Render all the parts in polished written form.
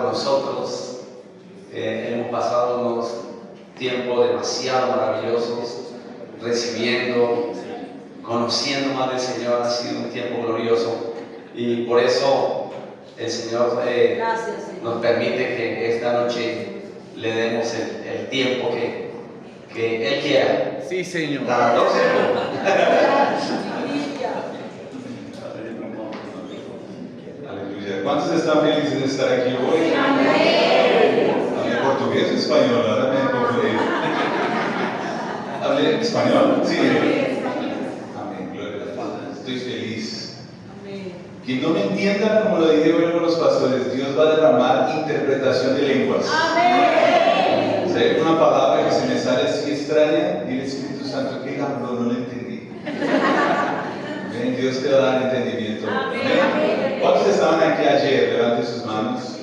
con nosotros. Hemos pasado unos tiempos demasiado maravillosos, recibiendo, conociendo más del Señor. Ha sido un tiempo glorioso y por eso el Señor nos permite que esta noche le demos el tiempo que Él quiera. Sí, Señor. Aleluya. ¿Cuántos están felices de estar aquí hoy? Amén. ¿Hablé portugués o español? Ahora me confundí. ¿Hablé español? Sí. Amén. Gloria a Dios. Estoy feliz. Quien no me entienda, como lo dije hoy con los pastores, Dios va a derramar interpretación de lenguas. Amén. Si hay una palabra que se me sale así extraña, dile Espíritu Santo que habló, no la entendí. Amén. Dios te va a dar entendimiento. Amén. ¿Cuántos estaban aquí ayer? Levanten sus manos.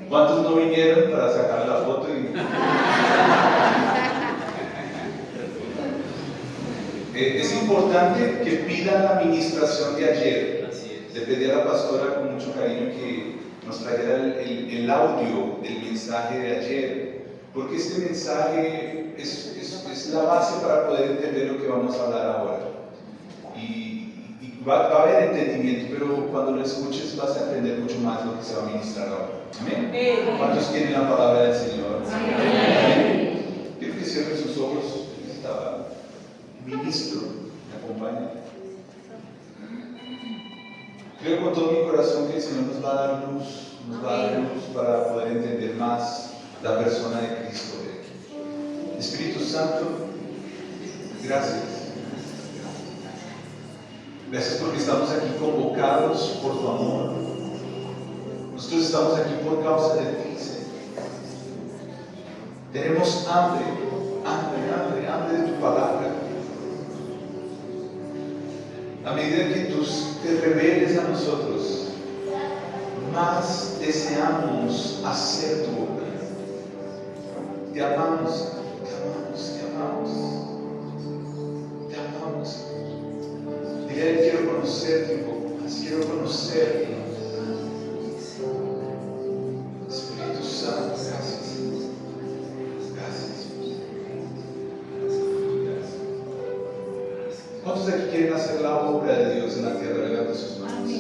¿Cuántos no vinieron para sacar la foto? Es importante que pidan la administración de ayer. Le pedí a la pastora con mucho cariño que nos trajera el audio del mensaje de ayer, porque este mensaje es la base para poder entender lo que vamos a hablar ahora. Y va a haber entendimiento, pero cuando lo escuches vas a entender mucho más lo que se va a ministrar ahora. Amén. ¿Cuántos quieren la palabra del Señor? Amén. Quiero que cierren sus ojos. Estaba ministro, me acompaña. Creo con todo mi corazón que el Señor nos va a dar luz, para poder entender más la persona de Cristo. Espíritu Santo, gracias. Gracias porque estamos aquí convocados por tu amor. Nosotros estamos aquí por causa de ti, Señor. Tenemos hambre de tu palabra. A medida que tú te reveles a nosotros, más deseamos hacer tu obra. Te amamos, te amamos, te amamos, te amamos. Dile a Él, quiero conocerte un poco más, quiero conocerte. Espíritu Santo, gracias. Gracias. ¿Cuántos de aquí quieren hacer la obra de Dios en la tierra? Levanten sus manos.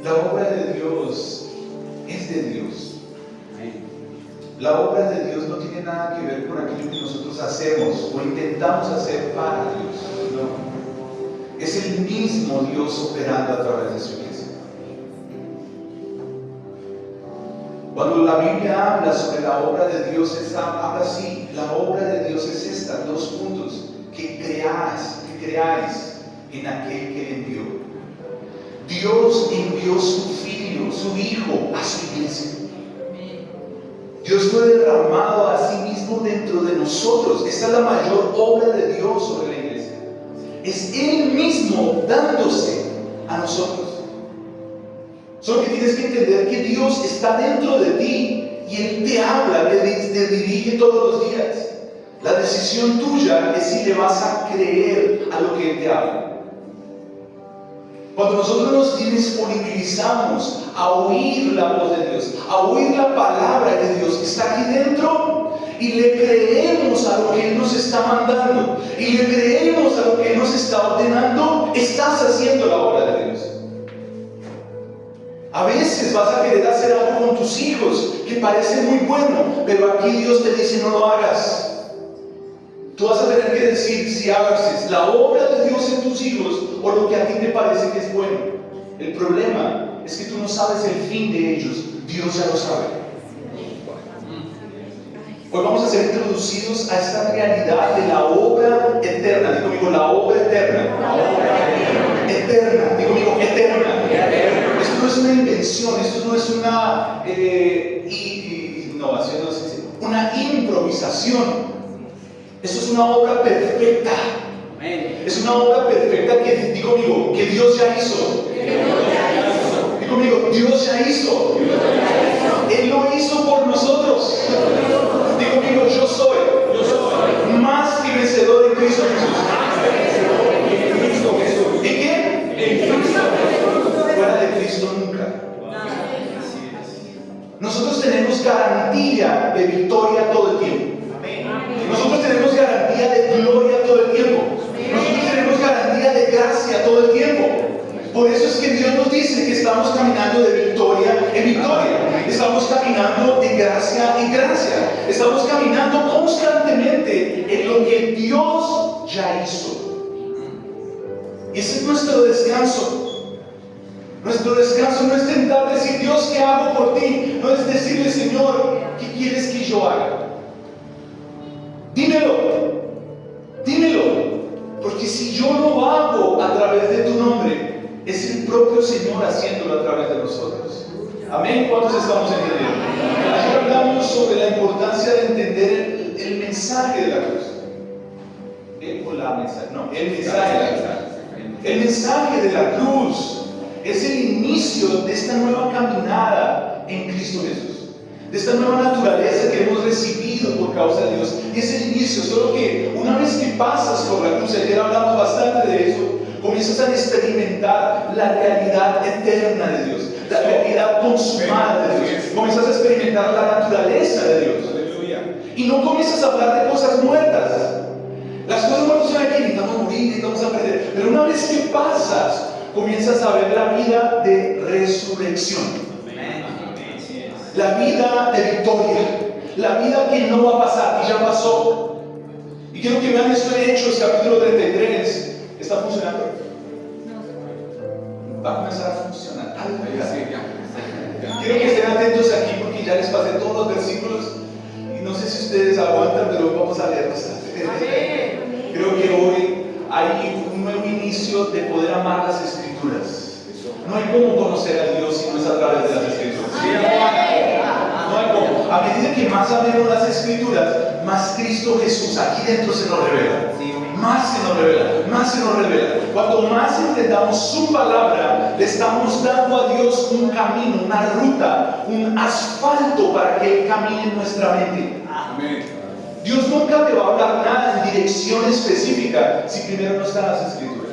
La obra de Dios es de Dios. La obra de Dios no tiene nada que ver con aquello que nosotros hacemos o intentamos hacer para Dios. No. Es el mismo Dios operando a través de su iglesia. Cuando la Biblia habla sobre la obra de Dios, habla así: la obra de Dios es esta, 2 puntos. Que creáis en aquel que envió. Dios envió su Hijo a su iglesia. Dios fue derramado a sí mismo dentro de nosotros. Esta es la mayor obra de Dios sobre la iglesia. Es Él mismo dándose a nosotros. Solo que tienes que entender que Dios está dentro de ti y Él te habla, te dirige todos los días. La decisión tuya es si le vas a creer a lo que Él te habla. Cuando nosotros nos disponibilizamos a oír la voz de Dios, a oír la palabra de Dios que está aquí dentro, y le creemos a lo que Él nos está mandando, y le creemos a lo que Él nos está ordenando, estás haciendo la obra de Dios. A veces vas a querer hacer algo con tus hijos que parece muy bueno, pero aquí Dios te dice: no lo hagas. Tú vas a tener que decir si hagas la obra de Dios en tus hijos o lo que a ti te parece que es bueno. El problema es que tú no sabes el fin de ellos. Dios ya lo sabe. Hoy vamos a ser introducidos a esta realidad de la obra eterna. Digo conmigo, la obra eterna. La obra eterna. Digo conmigo, eterna. Esto no es una invención, esto no es una innovación, no sé, una improvisación. Eso es una obra perfecta. Es una obra perfecta que, digo conmigo, que Dios ya hizo. Digo conmigo, Dios ya hizo. Él lo hizo por nosotros. Digo conmigo, yo soy más que vencedor en Cristo Jesús. ¿En qué? En Cristo. Fuera de Cristo nunca. tenemos garantía de victoria todo el tiempo. Nosotros tenemos garantía de gloria todo el tiempo. Nosotros tenemos garantía de gracia todo el tiempo. Por eso es que Dios nos dice que estamos caminando de victoria en victoria. Estamos caminando de gracia en gracia. Estamos caminando constantemente en lo que Dios ya hizo. Y ese es nuestro descanso. Nuestro descanso no es tentar decir, Dios, ¿qué hago por ti? No es decirle, Señor, ¿qué quieres que yo haga? Dímelo, dímelo, porque si yo lo hago a través de tu nombre, es el propio Señor haciéndolo a través de nosotros. Amén. ¿Cuántos estamos entendiendo? Ayer hablamos sobre la importancia de entender el mensaje de la cruz. El mensaje de la cruz. El mensaje de la cruz es el inicio de esta nueva caminada en Cristo Jesús, de esta nueva naturaleza que hemos recibido por causa de Dios. Y es el inicio, solo que una vez que pasas por la cruz, ayer hablamos bastante de eso, comienzas a experimentar la realidad eterna de Dios, la realidad consumada de Dios. Comienzas a experimentar la naturaleza de Dios. Y no comienzas a hablar de cosas muertas. Las cosas muertas son aquí, necesitamos morir, necesitamos aprender. Pero una vez que pasas, comienzas a ver la vida de resurrección, la vida de victoria, la vida que no va a pasar y ya pasó. Y quiero que vean esto en Hechos capítulo 33. ¿Está funcionando? Va a comenzar a funcionar. Quiero que estén atentos aquí porque ya les pasé todos los versículos y no sé si ustedes aguantan, pero vamos a leerlos. Creo que hoy hay un nuevo inicio de poder amar las Escrituras. No hay cómo conocer a Dios si no es a través de las Escrituras. No hay cómo. A medida que más abrimos las Escrituras, más Cristo Jesús aquí dentro se nos revela. Más se nos revela, más se nos revela. Cuanto más entendamos su palabra, le estamos dando a Dios un camino, una ruta, un asfalto para que Él camine en nuestra mente. Amén. Dios nunca te va a hablar nada en dirección específica si primero no están las Escrituras.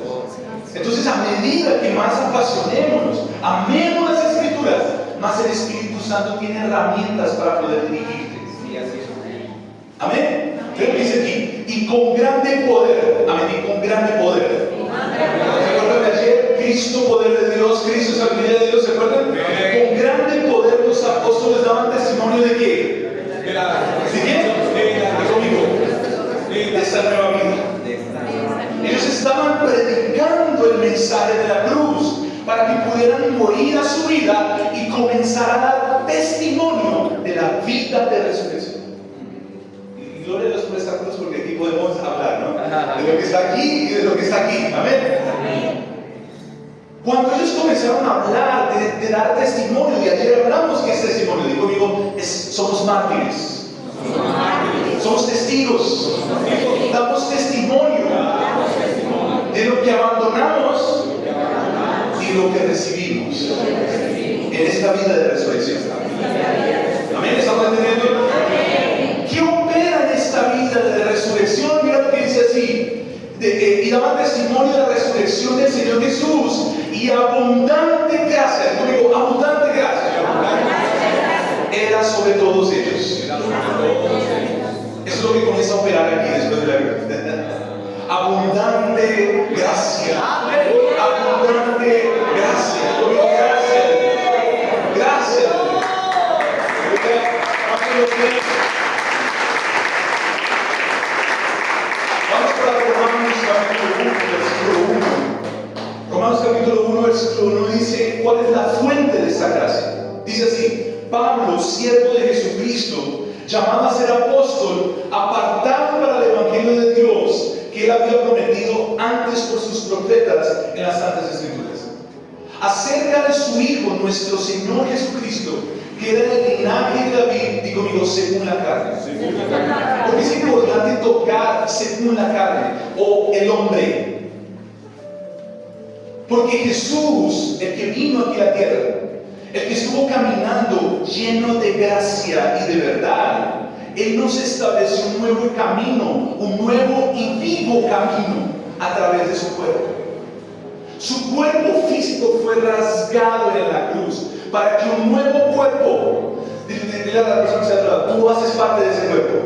Entonces, a medida que más apasionémonos, amemos las Escrituras, más el Espíritu Santo tiene herramientas para poder dirigirte. Amén. Pero dice aquí, y con grande poder. Amén. Y con grande poder. ¿Se acuerdan de ayer? Cristo, poder de Dios, Cristo, sabiduría de Dios. ¿Se acuerdan? Con grande poder los apóstoles daban testimonio de qué? ¿De qué? De esta nueva vida. Ellos estaban predicando el mensaje de la cruz para que pudieran morir a su vida y comenzar a dar testimonio de la vida de resurrección. Y gloria a Dios por esta cruz, porque aquí podemos hablar, ¿no? De lo que está aquí y de lo que está aquí. Amén. Cuando ellos comenzaron a hablar de dar testimonio, y ayer hablamos que es testimonio, digo conmigo, somos mártires. Somos testigos. Damos testimonio de lo que abandonamos y lo que recibimos en esta vida de resurrección. Amén. ¿Estamos entendiendo? ¿Qué opera en esta vida de resurrección? Mira lo que dice así. Y daban testimonio de la resurrección del Señor Jesús y abundante gracia. Conmigo, abundante gracia. Era sobre todos ellos. Eso es lo que comienza a operar aquí después de la vida. Abundante gracia. Abundante gracia. Gracias. Gracias. Vamos para Romanos capítulo 1, versículo 1. Romanos capítulo 1, versículo 1 dice, ¿cuál es la fuente de esta gracia? Dice así, Pablo, siervo de Jesucristo, llamado a ser apóstol, apartado para el Evangelio de Dios, que Él había prometido antes por sus profetas en las Santas Escrituras, acerca de su Hijo, nuestro Señor Jesucristo, que era del linaje de David, digo conmigo, según la carne. Porque es importante tocar según la carne, o el hombre. Porque Jesús, el que vino aquí a la tierra, el que estuvo caminando lleno de gracia y de verdad, Él nos estableció un nuevo camino, un nuevo y vivo camino a través de su cuerpo. Su cuerpo físico fue rasgado en la cruz para que un nuevo cuerpo, Dile a la persona que está a tu lado, tú haces parte de ese cuerpo.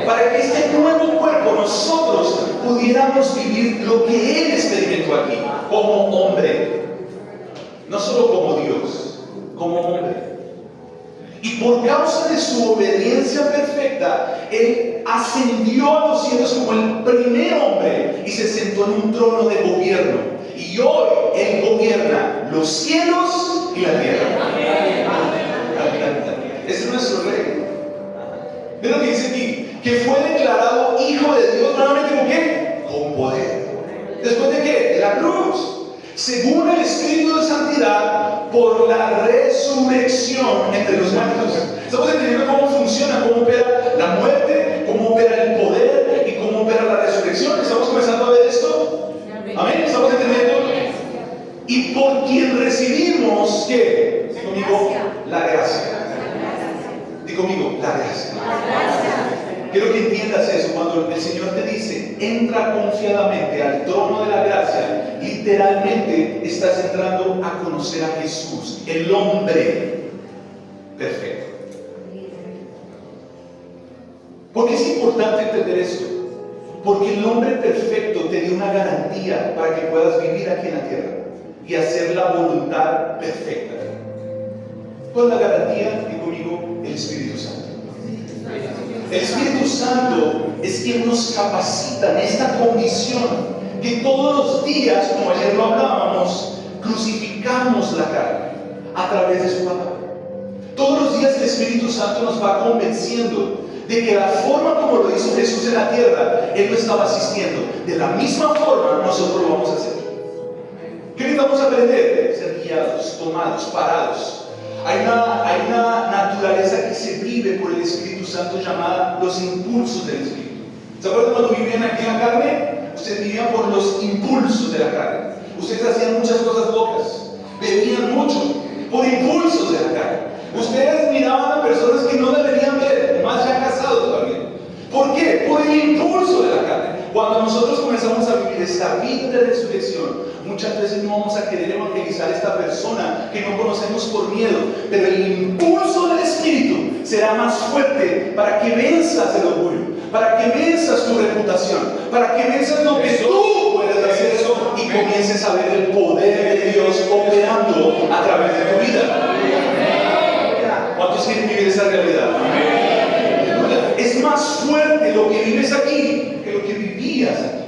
Para que este nuevo cuerpo nosotros pudiéramos vivir lo que Él experimentó aquí, como hombre. No solo como Dios, como hombre. Y por causa de su obediencia perfecta, Él ascendió a los cielos como el primer hombre y se sentó en un trono de gobierno. Y hoy Él gobierna los cielos y la tierra. Ese es nuestro rey. ¿Ves lo que dice aquí? Que fue declarado Hijo de Dios, nuevamente ¿con qué? Con poder. ¿Después de qué? De la cruz. Según el Espíritu de Santidad, por la resurrección entre los muertos. Estamos entendiendo cómo funciona, cómo opera la muerte, cómo opera el poder y cómo opera la resurrección. ¿Estamos comenzando a ver esto? Amén. ¿Estamos entendiendo? Y por quien recibimos, ¿qué? Digo conmigo, la gracia. Digo conmigo, la gracia. Quiero que entiendas eso. Cuando el Señor te dice, entra confiadamente al trono de la gracia, literalmente estás entrando a conocer a Jesús, el hombre perfecto. ¿Por qué es importante entender esto? Porque el hombre perfecto te dio una garantía para que puedas vivir aquí en la tierra y hacer la voluntad perfecta. ¿Cuál es la garantía? Y conmigo, el Espíritu Santo. El Espíritu Santo es quien nos capacita en esta condición que todos los días, como ayer lo hablábamos, crucificamos la carne a través de su palabra. Todos los días el Espíritu Santo nos va convenciendo de que la forma como lo hizo Jesús en la tierra, Él no estaba asistiendo. De la misma forma nosotros lo vamos a hacer. ¿Qué necesitamos aprender? Ser guiados, tomados, parados. Hay una naturaleza que se vive por el Espíritu Santo llamada los impulsos del Espíritu. ¿Se acuerdan cuando vivían aquí en la carne? Ustedes vivían por los impulsos de la carne. Ustedes hacían muchas cosas locas, bebían mucho, por impulsos de la carne. Ustedes miraban a personas que no deberían ver, más ya casados todavía. ¿Por qué? Por el impulso de la carne. Cuando nosotros comenzamos a vivir esta vida de resurrección, muchas veces no vamos a querer evangelizar a esta persona que no conocemos por miedo, pero el impulso del Espíritu será más fuerte para que venzas el orgullo, para que venzas tu reputación, para que venzas lo que tú puedes hacer eso y comiences a ver el poder de Dios operando a través de tu vida. ¿Cuántos quieren vivir esa realidad? Es más fuerte lo que vives aquí que lo que vivías aquí.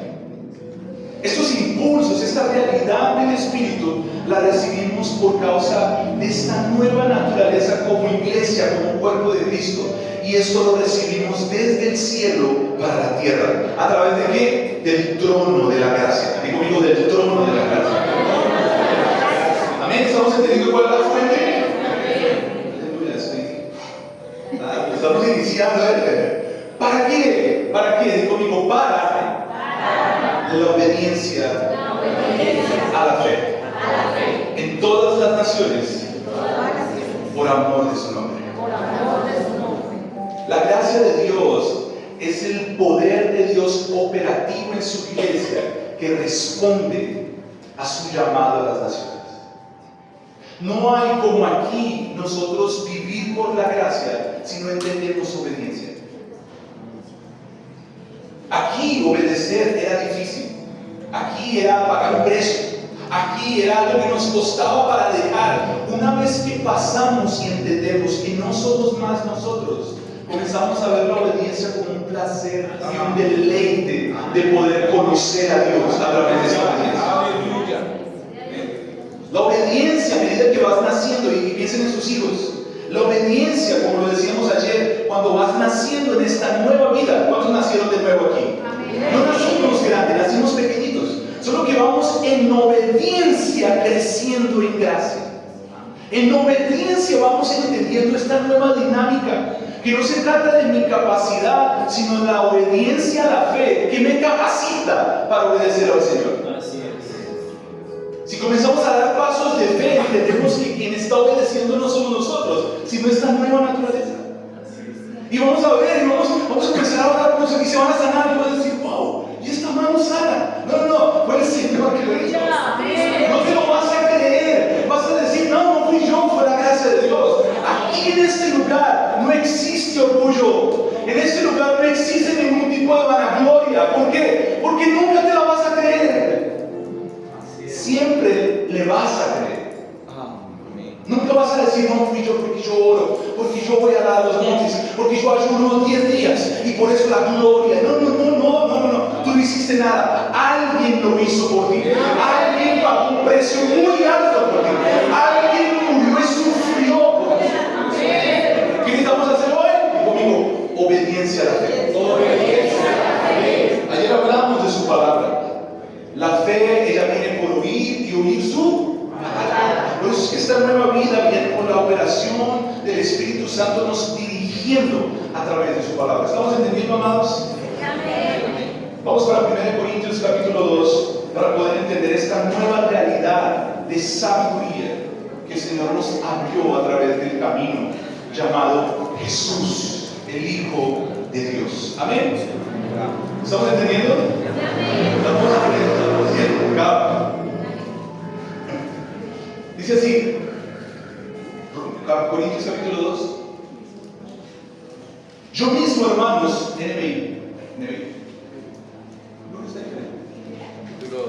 Estos impulsos, esta realidad del Espíritu, la recibimos por causa de esta nueva naturaleza como iglesia, como cuerpo de Cristo. Y esto lo recibimos desde el cielo para la tierra. ¿A través de qué? Del trono de la gracia. Digo conmigo, del trono de la gracia. Amén. ¿Estamos entendiendo cuál es la fuente? Estamos iniciando. ¿Para qué? ¿Para qué? Digo conmigo, para la obediencia a la fe. En todas las naciones, por amor de su nombre. La gracia de Dios es el poder de Dios operativo en su iglesia que responde a su llamado a las naciones. No hay como aquí nosotros vivir por la gracia si no entendemos obediencia. Aquí obedecer era difícil. Aquí era pagar un precio. Aquí era algo que nos costaba para dejar. Una vez que pasamos y entendemos que no somos más nosotros, comenzamos a ver la obediencia como un placer y un deleite de poder conocer a Dios a través de esa obediencia. La obediencia a medida que vas naciendo, y piensen en sus hijos, la obediencia, como lo decíamos ayer, cuando vas naciendo en esta nueva vida. ¿Cuántos nacieron de nuevo aquí? No nacimos grandes, nacimos pequeñitos. Solo que vamos en obediencia creciendo en gracia. En obediencia vamos entendiendo esta nueva dinámica, que no se trata de mi capacidad, sino de la obediencia a la fe, que me capacita para obedecer al Señor. Si comenzamos a dar pasos de fe, entendemos que quien está obedeciendo no somos nosotros, sino esta nueva naturaleza. Y vamos a ver, vamos a comenzar a orar por los que se van a sanar. Y vas a decir, wow, y esta mano sana. No, fue el Señor que lo hizo. No te lo vas a creer. Vas a decir, no fui yo, fue la gracia de Dios. Aquí creerla. ¿Por qué? Porque nunca te la vas a creer. Siempre le vas a creer. Nunca vas a decir, no fui yo porque yo oro, porque yo voy a dar los montes, porque yo ayuno 10 días y por eso la gloria. No. Tú no hiciste nada. Alguien lo hizo por ti. Alguien pagó un precio muy alto por ti. Alguien murió y sufrió por ti. ¿Qué necesitamos hacer hoy? Digo conmigo, obediencia a la fe. Ayer hablamos de su palabra. La fe, ella viene por oír y oír su palabra. Por eso es que esta nueva vida viene con la operación del Espíritu Santo nos dirigiendo a través de su palabra. ¿Estamos entendiendo, amados? Vamos para 1 Corintios capítulo 2 para poder entender esta nueva realidad de sabiduría que el Señor nos abrió a través del camino llamado Jesús, el Hijo de Dios. Amén. ¿Estamos entendiendo? Estamos aprendiendo. Dice así, Corintios capítulo 2. Yo mismo, hermanos, NBI. ¿Dónde está el capítulo 2?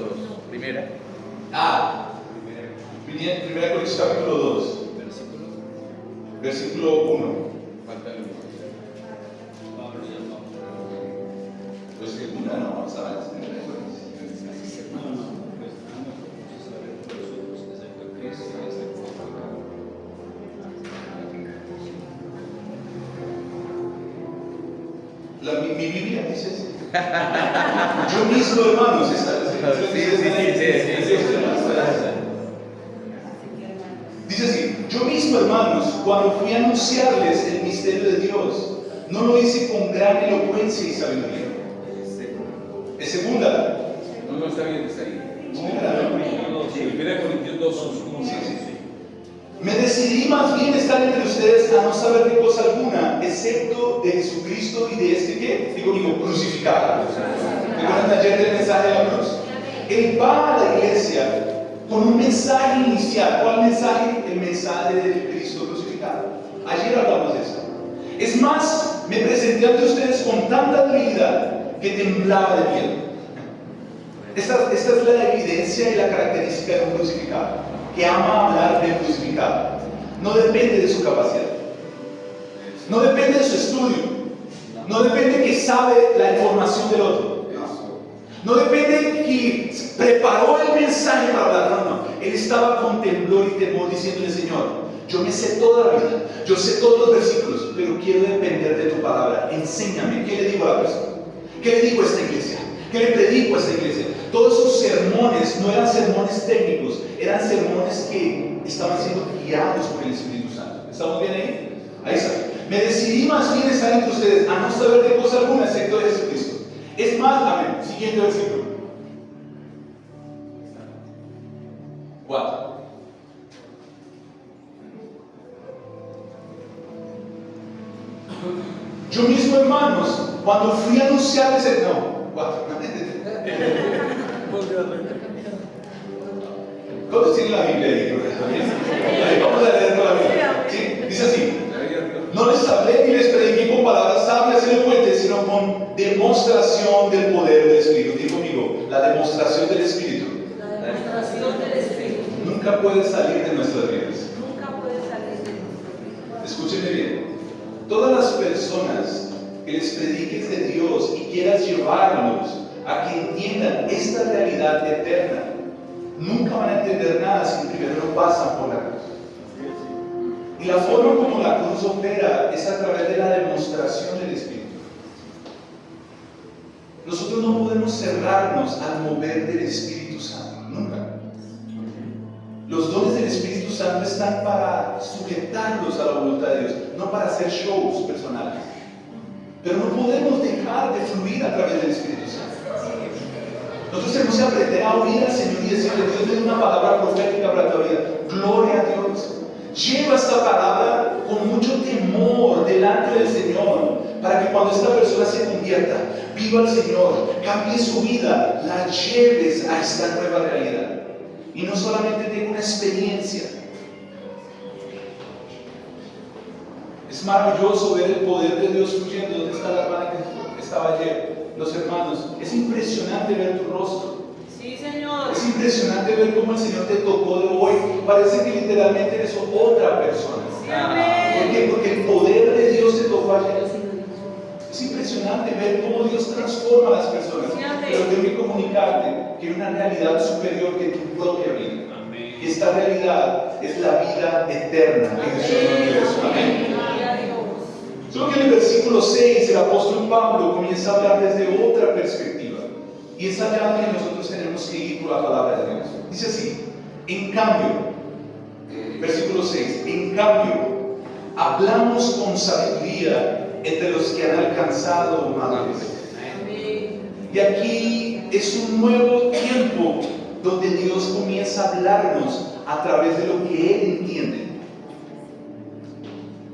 Primera. Primera Corintios capítulo 2. Versículo 1. Falta el 1. Pues que una no, ¿sabes? Mi Biblia dice así. Yo mismo, hermanos, dice así, yo mismo, hermanos, cuando fui a anunciarles el misterio de Dios, no lo hice con gran elocuencia y sabiduría. Es segunda. No está bien, está ahí. Primera Corintios 2. Me decidí más bien estar entre ustedes a no saber de cosa alguna, excepto de Jesucristo y de este ¿qué? Digo, crucificado. ¿Recuerdan ayer del mensaje de la cruz? Él va a la iglesia con un mensaje inicial. ¿Cuál mensaje? El mensaje del Cristo crucificado. Ayer hablamos de eso. Es más, me presenté ante ustedes con tanta debilidad que temblaba de miedo. Esta es la evidencia y la característica de un crucificado, que ama hablar del crucificado. No depende de su capacidad, no depende de su estudio, no depende que sabe la información del otro, no depende que preparó el mensaje para hablar. No. Él estaba con temblor y temor diciéndole: Señor, yo me sé toda la vida, yo sé todos los versículos, pero quiero depender de tu palabra. Enséñame. ¿Qué le digo a la persona? ¿Qué le digo a esta iglesia? ¿Qué le predico a esta iglesia? Todos sus sermones no eran sermones técnicos, eran sermones que estaban siendo guiados por el Espíritu Santo. ¿Estamos bien ahí? Ahí está. Me decidí más bien estar entre ustedes a no saber de cosa alguna excepto de Jesucristo. Es más, amén. Siguiente versículo. 4. Yo mismo, hermanos, cuando fui a anunciarles el... No, 4. ¿Todos tienen la Biblia ahí? Vamos a leer la Biblia. ¿Sí? Dice así: no les hablé ni les prediqué con palabras sabias y elocuentes, sino con demostración del poder del Espíritu. Digo conmigo, la demostración del Espíritu. La demostración del Espíritu. Nunca puede salir de nuestras vidas. Nunca puede salir de nuestras vidas. Escúchenme bien. Todas las personas que les prediques de Dios y quieras llevarlos a que entiendan esta realidad eterna, nunca van a entender nada si primero no pasan por la cruz. Y la forma como la cruz opera es a través de la demostración del Espíritu. Nosotros no podemos cerrarnos al mover del Espíritu Santo, nunca. Los dones del Espíritu Santo están para sujetarlos a la voluntad de Dios, no para hacer shows personales. Pero no podemos dejar de fluir a través del Espíritu Santo. Nosotros tenemos que aprender a oír al Señor y decirle: Dios, me da una palabra profética para tu vida. Gloria a Dios. Lleva esta palabra con mucho temor delante del Señor, para que cuando esta persona se convierta, viva al Señor, cambie su vida, la lleves a esta nueva realidad. Y no solamente tenga una experiencia. Es maravilloso ver el poder de Dios fluyendo. ¿Dónde está la hermana que estaba ayer? los hermanos, es impresionante ver tu rostro. Sí, Señor. Es impresionante ver cómo el Señor te tocó de hoy. Parece que literalmente eres otra persona. Sí, ¿Por amén. qué? Porque el poder de Dios te tocó ayer. Es impresionante ver cómo Dios transforma a las personas. Sí, amén. Pero tengo que comunicarte que hay una realidad superior que tu propia vida. Y esta realidad es la vida eterna en Jesús. Amén. Gloria a Dios. Solo que en el versículo 6 el apóstol Pablo comienza a hablar desde otra perspectiva. Y es allá donde nosotros tenemos que ir por la palabra de Dios. Dice así: en cambio, versículo 6, en cambio, hablamos con sabiduría entre los que han alcanzado madurez. Amén. Y aquí es un nuevo tiempo donde Dios comienza a hablarnos a través de lo que Él entiende.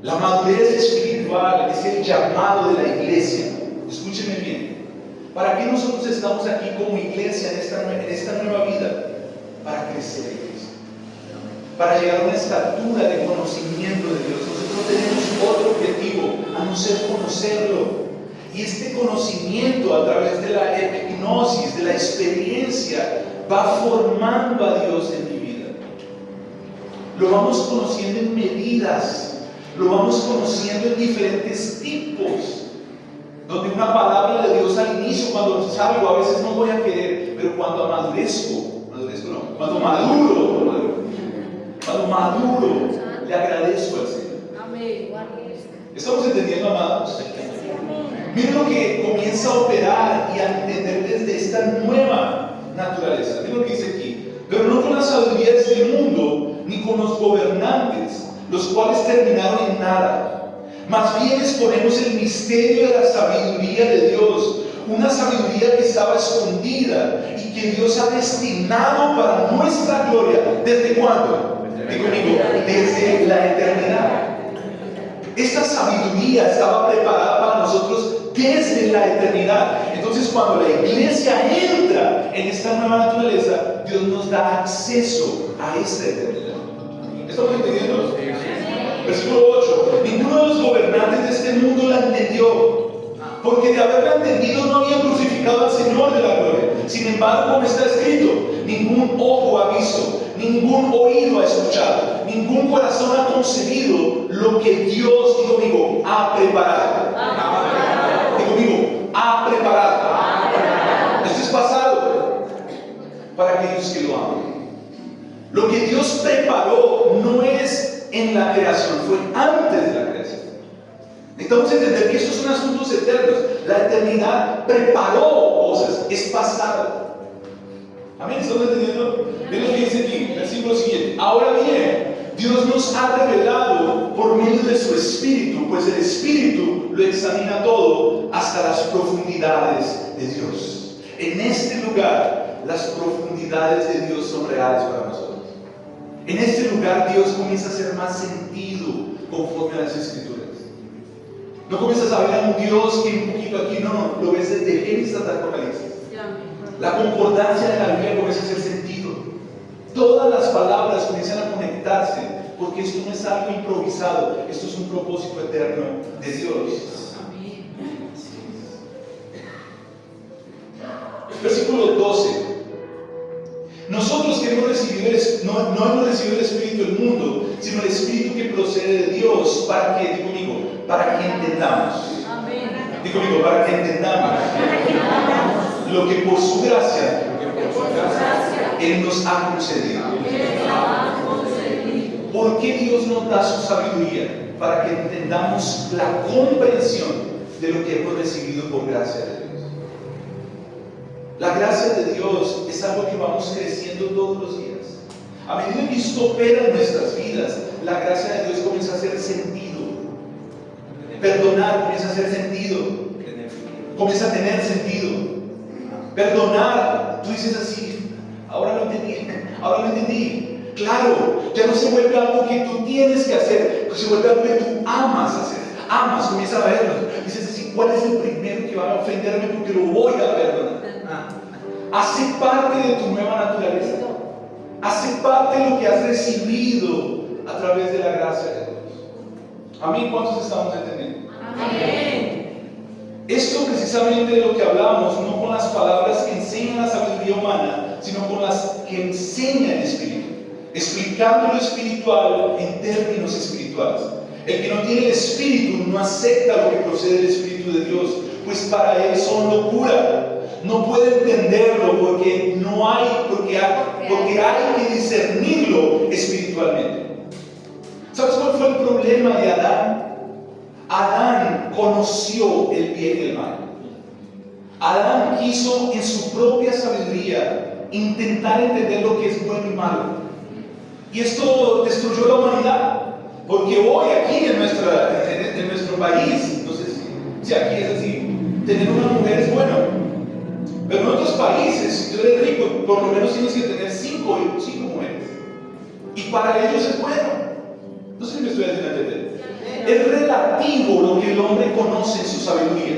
La madurez espiritual es el llamado de la iglesia. Escúchenme bien. ¿Para qué nosotros estamos aquí como iglesia en esta nueva vida? Para crecer en Cristo. Para llegar a una estatura de conocimiento de Dios. Nosotros tenemos otro objetivo, a no ser conocerlo. Y este conocimiento a través de la epignosis, de la experiencia, va formando a Dios en mi vida. Lo vamos conociendo en medidas. Lo vamos conociendo en diferentes tipos. Donde una palabra de Dios al inicio, cuando salgo, a veces no voy a querer, pero cuando maduro, le agradezco al Señor. Amén. ¿Estamos entendiendo, amados? Miren lo que comienza a operar y a entender desde esta nueva naturaleza. Miren lo que dice aquí: pero no con la sabiduría de este mundo, ni con los gobernantes, los cuales terminaron en nada. Más bien exponemos el misterio de la sabiduría de Dios, una sabiduría que estaba escondida y que Dios ha destinado para nuestra gloria. ¿Desde cuándo? Digo, desde la eternidad. Esta sabiduría estaba preparada para nosotros desde la eternidad. Entonces, cuando la iglesia entra en esta nueva naturaleza, Dios nos da acceso a esta eternidad. ¿Estamos entendiendo? Versículo 8: ninguno de los gobernantes de este mundo la entendió, porque de haberla entendido no habían crucificado al Señor de la gloria. Sin embargo, como está escrito: ningún ojo ha visto, ningún oído ha escuchado, ningún corazón ha concebido lo que Dios, digo conmigo, ha preparado. Digo conmigo, ha preparado. Esto es pasado para aquellos que lo aman. Lo que Dios preparó no es en la creación, fue antes de la creación. Necesitamos entender que estos son asuntos eternos. La eternidad preparó cosas, es pasado. Amén, ¿estamos entendiendo? Miren lo que dice aquí, versículo siguiente: ahora bien, Dios nos ha revelado por medio de su Espíritu, pues el Espíritu lo examina todo hasta las profundidades de Dios. En este lugar, las profundidades de Dios son reales para nosotros. En este lugar Dios comienza a hacer más sentido conforme a las Escrituras. No comienzas a ver a un Dios que un poquito aquí, no, lo ves desde Génesis hasta Apocalipsis. La concordancia de la Biblia comienza a hacer sentido. Todas las palabras comienzan a conectarse, porque esto no es algo improvisado, esto es un propósito eterno de Dios. Versículo 12: nosotros que hemos recibido no hemos recibido el Espíritu del mundo, sino el Espíritu que procede de Dios. ¿Para qué? Digo conmigo, para que entendamos. Digo conmigo, para que entendamos lo que por su gracia Él nos ha concedido. ¿Por qué Dios nos da su sabiduría? Para que entendamos la comprensión de lo que hemos recibido por gracia de Dios. La gracia de Dios es algo que vamos creciendo todos los días. A medida que esto opera en nuestras vidas, la gracia de Dios comienza a hacer sentido. Perdonar comienza a hacer sentido. Comienza a tener sentido. Perdonar, tú dices así: ahora lo entendí. Claro, ya no se vuelve algo que tú tienes que hacer, se vuelve algo que tú amas hacer. Amas, comienza a verlo. Dices así: ¿cuál es el primero que va a ofenderme? Porque lo voy a perdonar. Hace parte de tu nueva naturaleza. Hace parte de lo que has recibido a través de la gracia de Dios. Amén. ¿Cuántos estamos entendiendo? Amén. Esto precisamente de lo que hablamos, no con las palabras que enseñan la sabiduría humana, sino con las que enseña el Espíritu, explicando lo espiritual en términos espirituales. El que no tiene el Espíritu no acepta lo que procede del Espíritu de Dios, pues para él son locura. No puede entenderlo porque hay que discernirlo espiritualmente. ¿Sabes cuál fue el problema de Adán? Adán conoció el bien y el mal. Adán quiso en su propia sabiduría intentar entender lo que es bueno y malo. Y esto destruyó la humanidad. Porque hoy aquí en nuestro país, no sé si aquí es así, tener una mujer es bueno. Pero en otros países, si tú eres rico, por lo menos tienes que tener cinco mujeres. Y para ellos es bueno. No sé si me estoy haciendo entender. Es relativo lo que el hombre conoce en su sabiduría.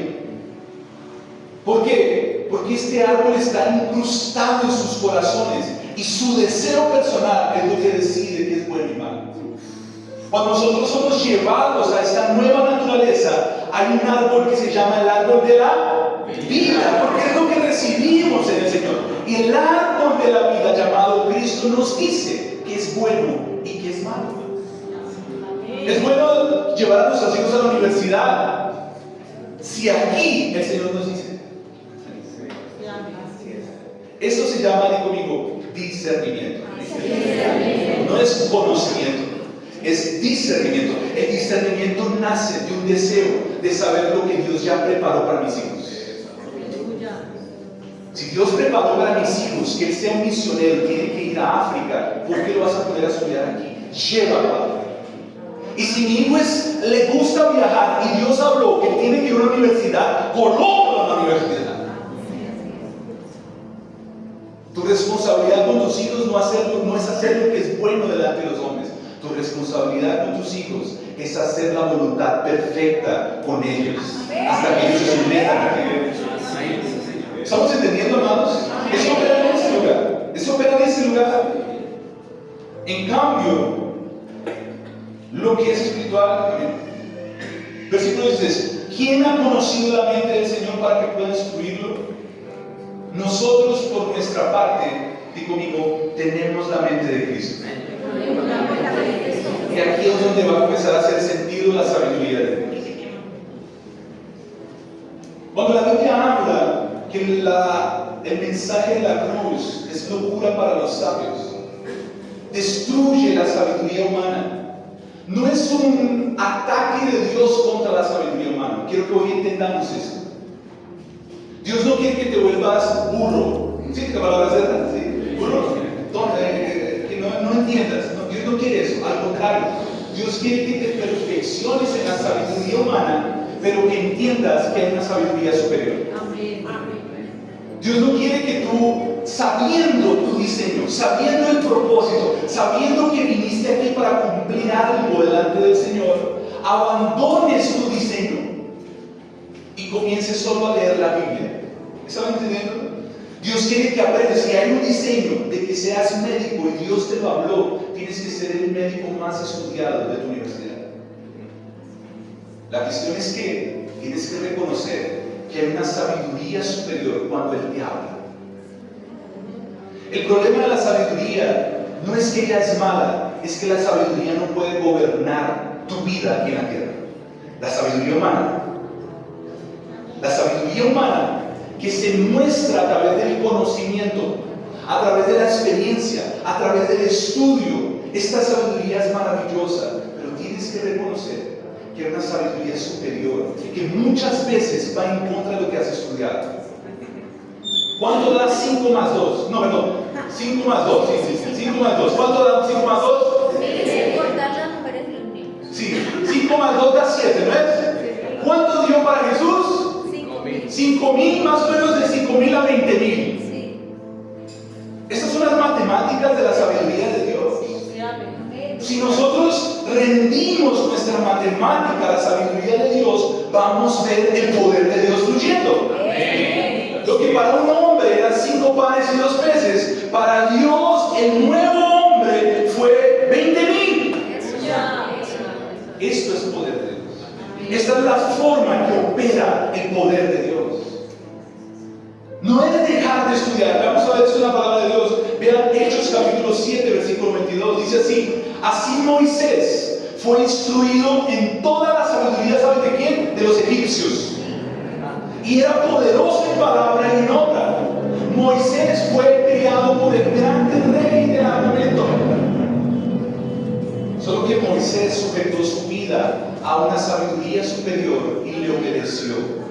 ¿Por qué? Porque este árbol está incrustado en sus corazones y su deseo personal es lo que decide que es bueno y malo. Cuando nosotros somos llevados a esta nueva naturaleza, hay un árbol que se llama el árbol de la vida, porque es lo que recibimos en el Señor. Y el árbol de la vida llamado Cristo nos dice que es bueno y que es malo. Es bueno llevar a nuestros hijos a la universidad, si aquí el Señor nos dice. Esto se llama, digo conmigo, discernimiento. No es conocimiento, es discernimiento. El discernimiento nace de un deseo de saber lo que Dios ya preparó para mis hijos. Si Dios preparó para mis hijos que él sea un misionero, tiene que ir a África, ¿por qué lo vas a poner a estudiar aquí? Llévalo. Y si mi hijo le gusta viajar y Dios habló que tiene que ir a una universidad, colócalo en la universidad. Tu responsabilidad con tus hijos no es hacer lo que es bueno delante de los hombres. Tu responsabilidad con tus hijos es hacer la voluntad perfecta con ellos, hasta que ellos se sometan a ti. ¿Estamos entendiendo, hermanos? Eso opera en ese lugar. Eso opera en ese lugar. En cambio, lo que es espiritual, versículo 16: ¿quién ha conocido la mente del Señor para que pueda instruirlo? Nosotros, por nuestra parte, digo conmigo, tenemos la mente de Cristo. Y aquí es donde va a empezar a hacer sentido la sabiduría de Dios. Cuando la Biblia habla que el mensaje de la cruz es locura para los sabios, destruye la sabiduría humana. No es un ataque de Dios contra la sabiduría humana. Quiero que hoy entendamos eso. Dios no quiere que te vuelvas burro. ¿Sí? ¿Qué palabra es esa? ¿Sí? Burro. Que no entiendas. No, Dios no quiere eso. Al contrario, Dios quiere que te perfecciones en la sabiduría humana, pero que entiendas que hay una sabiduría superior. Amén. Dios no quiere que tú, sabiendo tu diseño, sabiendo el propósito, sabiendo que viniste aquí para cumplir algo delante del Señor, abandones tu diseño y comiences solo a leer la Biblia. ¿Están entendiendo? Dios quiere que aprendas. Si hay un diseño de que seas médico y Dios te lo habló, tienes que ser el médico más estudiado de tu universidad. La cuestión es que tienes que reconocer que hay una sabiduría superior cuando Él te habla. El problema de la sabiduría no es que ella es mala, es que la sabiduría no puede gobernar tu vida aquí en la tierra. La sabiduría humana que se muestra a través del conocimiento, a través de la experiencia, a través del estudio. Esta sabiduría es maravillosa, pero tienes que reconocer que hay una sabiduría superior que muchas veces va en contra de lo que has estudiado. ¿Cuánto da 5 más 2? No, perdón, 5 más 2, sí, 5 más 2. ¿Cuánto da 5 más 2? Sí, 5 más 2 da 7, ¿no es? ¿Cuánto dio para Jesús? 5,000, más o menos de 5,000 a 20,000. Estas son las matemáticas de la sabiduría de Dios. Si nosotros rendimos nuestra matemática a la sabiduría de Dios, vamos a ver el poder de Dios fluyendo. Lo que para un hombre eran 5 panes y 2 peces, para Dios el nuevo hombre fue 20,000. Esto es poder de Dios. Esta es la forma que opera el poder de Dios. No es dejar de estudiar. Vamos a ver esto en la palabra de Dios. Vean Hechos capítulo 7, versículo 22. Dice así: así Moisés fue instruido en toda la sabiduría, ¿saben de quién? De los egipcios. Y era poderoso en palabra y en obra. Moisés fue criado por el grande rey del momento. Solo que Moisés sujetó su vida a una sabiduría superior y le obedeció.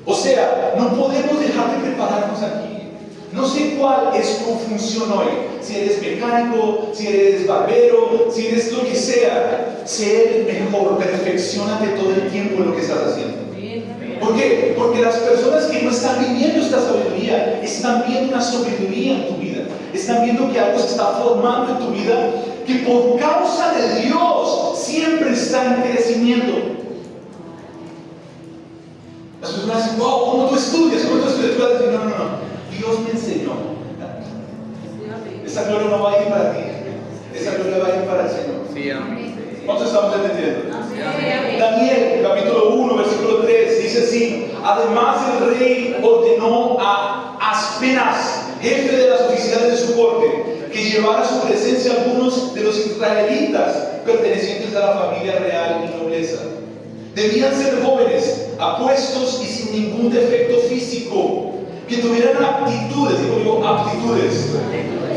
O sea, no podemos dejar de prepararnos aquí. No sé cuál es tu función hoy. Si eres mecánico, si eres barbero, si eres lo que sea, sé el mejor, perfeccionate todo el tiempo en lo que estás haciendo. ¿Por qué? Porque las personas que no están viviendo esta sabiduría están viendo una sabiduría en tu vida. Están viendo que algo se está formando en tu vida que por causa de Dios siempre está en crecimiento. Las personas dicen: wow, ¿cómo tú estudias? ¿Cómo tú estudias? Tú vas a decir: no. Dios me enseñó. Esa gloria no va a ir para ti. Esa gloria va a ir para el Señor. Sí, amén. ¿Cuántos estamos entendiendo? Daniel, capítulo 1, versículo 3, dice así: además el rey ordenó a Aspenaz, jefe de las oficiales de su corte, que llevara a su presencia algunos de los israelitas pertenecientes a la familia real y nobleza. Debían ser jóvenes, apuestos y sin ningún defecto físico, que tuvieran aptitudes, digo aptitudes,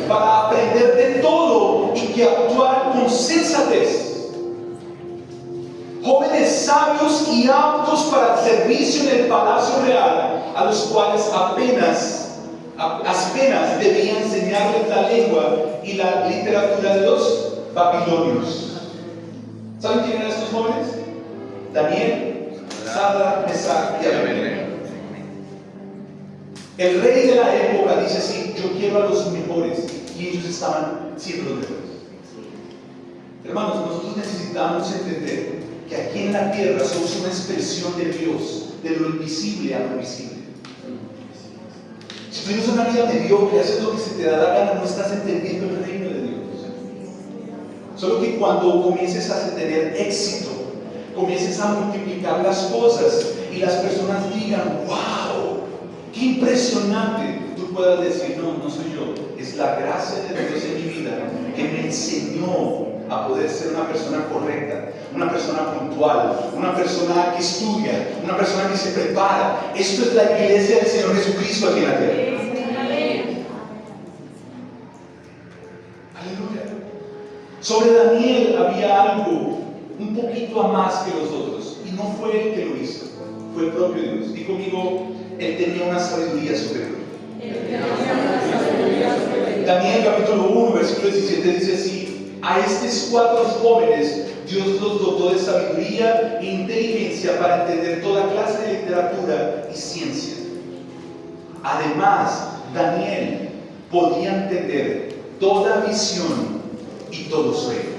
para aprender de todo y que actuaran con sensatez. Jóvenes sabios y aptos para el servicio en el palacio real, a los cuales apenas debía enseñarles la lengua y la literatura de los babilonios. ¿Saben quién eran estos jóvenes? Daniel, Sadrach, Mesach y Abednego. El rey de la época dice así: yo quiero a los mejores, y ellos estaban siendo los mejores. Hermanos, nosotros necesitamos entender que aquí en la tierra somos una expresión de Dios, de lo invisible a lo visible. Si tú tienes una vida mediocre, haces lo que se te da la gana, no estás entendiendo el reino de Dios. Solo que cuando comiences a tener éxito, comiences a multiplicar las cosas y las personas digan: wow, qué impresionante, tú puedas decir: no soy yo, es la gracia de Dios en mi vida que me enseñó a poder ser una persona correcta, una persona puntual, una persona que estudia, una persona que se prepara. Esto es la iglesia del Señor Jesucristo aquí en la tierra. Aleluya. Sobre Daniel había algo un poquito a más que los otros, y no fue él que lo hizo, fue el propio Dios. Di conmigo: él tenía una sabiduría superior. Daniel capítulo 1, versículo 17 dice así: a estos 4 jóvenes Dios los dotó de sabiduría e inteligencia para entender toda clase de literatura y ciencia. Además, Daniel podía entender toda visión y todo sueño.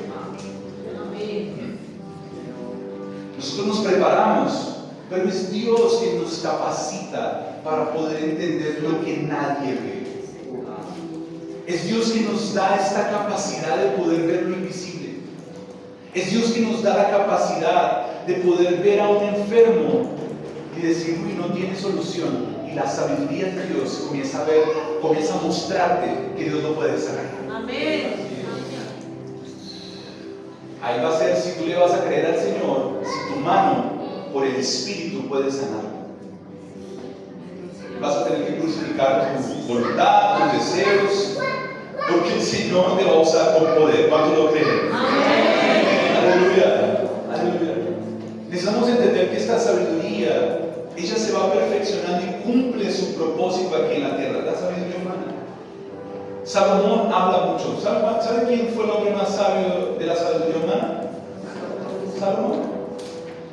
Nosotros nos preparamos, pero es Dios quien nos capacita para poder entender lo que nadie ve. Es Dios que nos da esta capacidad de poder ver lo invisible. Es Dios que nos da la capacidad de poder ver a un enfermo y decir: uy, no tiene solución. Y la sabiduría de Dios comienza a mostrarte que Dios lo puede sanar. Amén. Ahí va a ser si tú le vas a creer al Señor, si tu mano por el Espíritu puede sanar. Vas a tener que crucificar tu voluntad, tus deseos, porque el Señor te va a usar con poder. ¿Cuántos lo creen? Aleluya, aleluya. Necesitamos entender que esta sabiduría, ella se va perfeccionando y cumple su propósito aquí en la tierra, la sabiduría humana. Salomón habla mucho. ¿Sabe quién fue el hombre más sabio de la sabiduría humana? Salomón.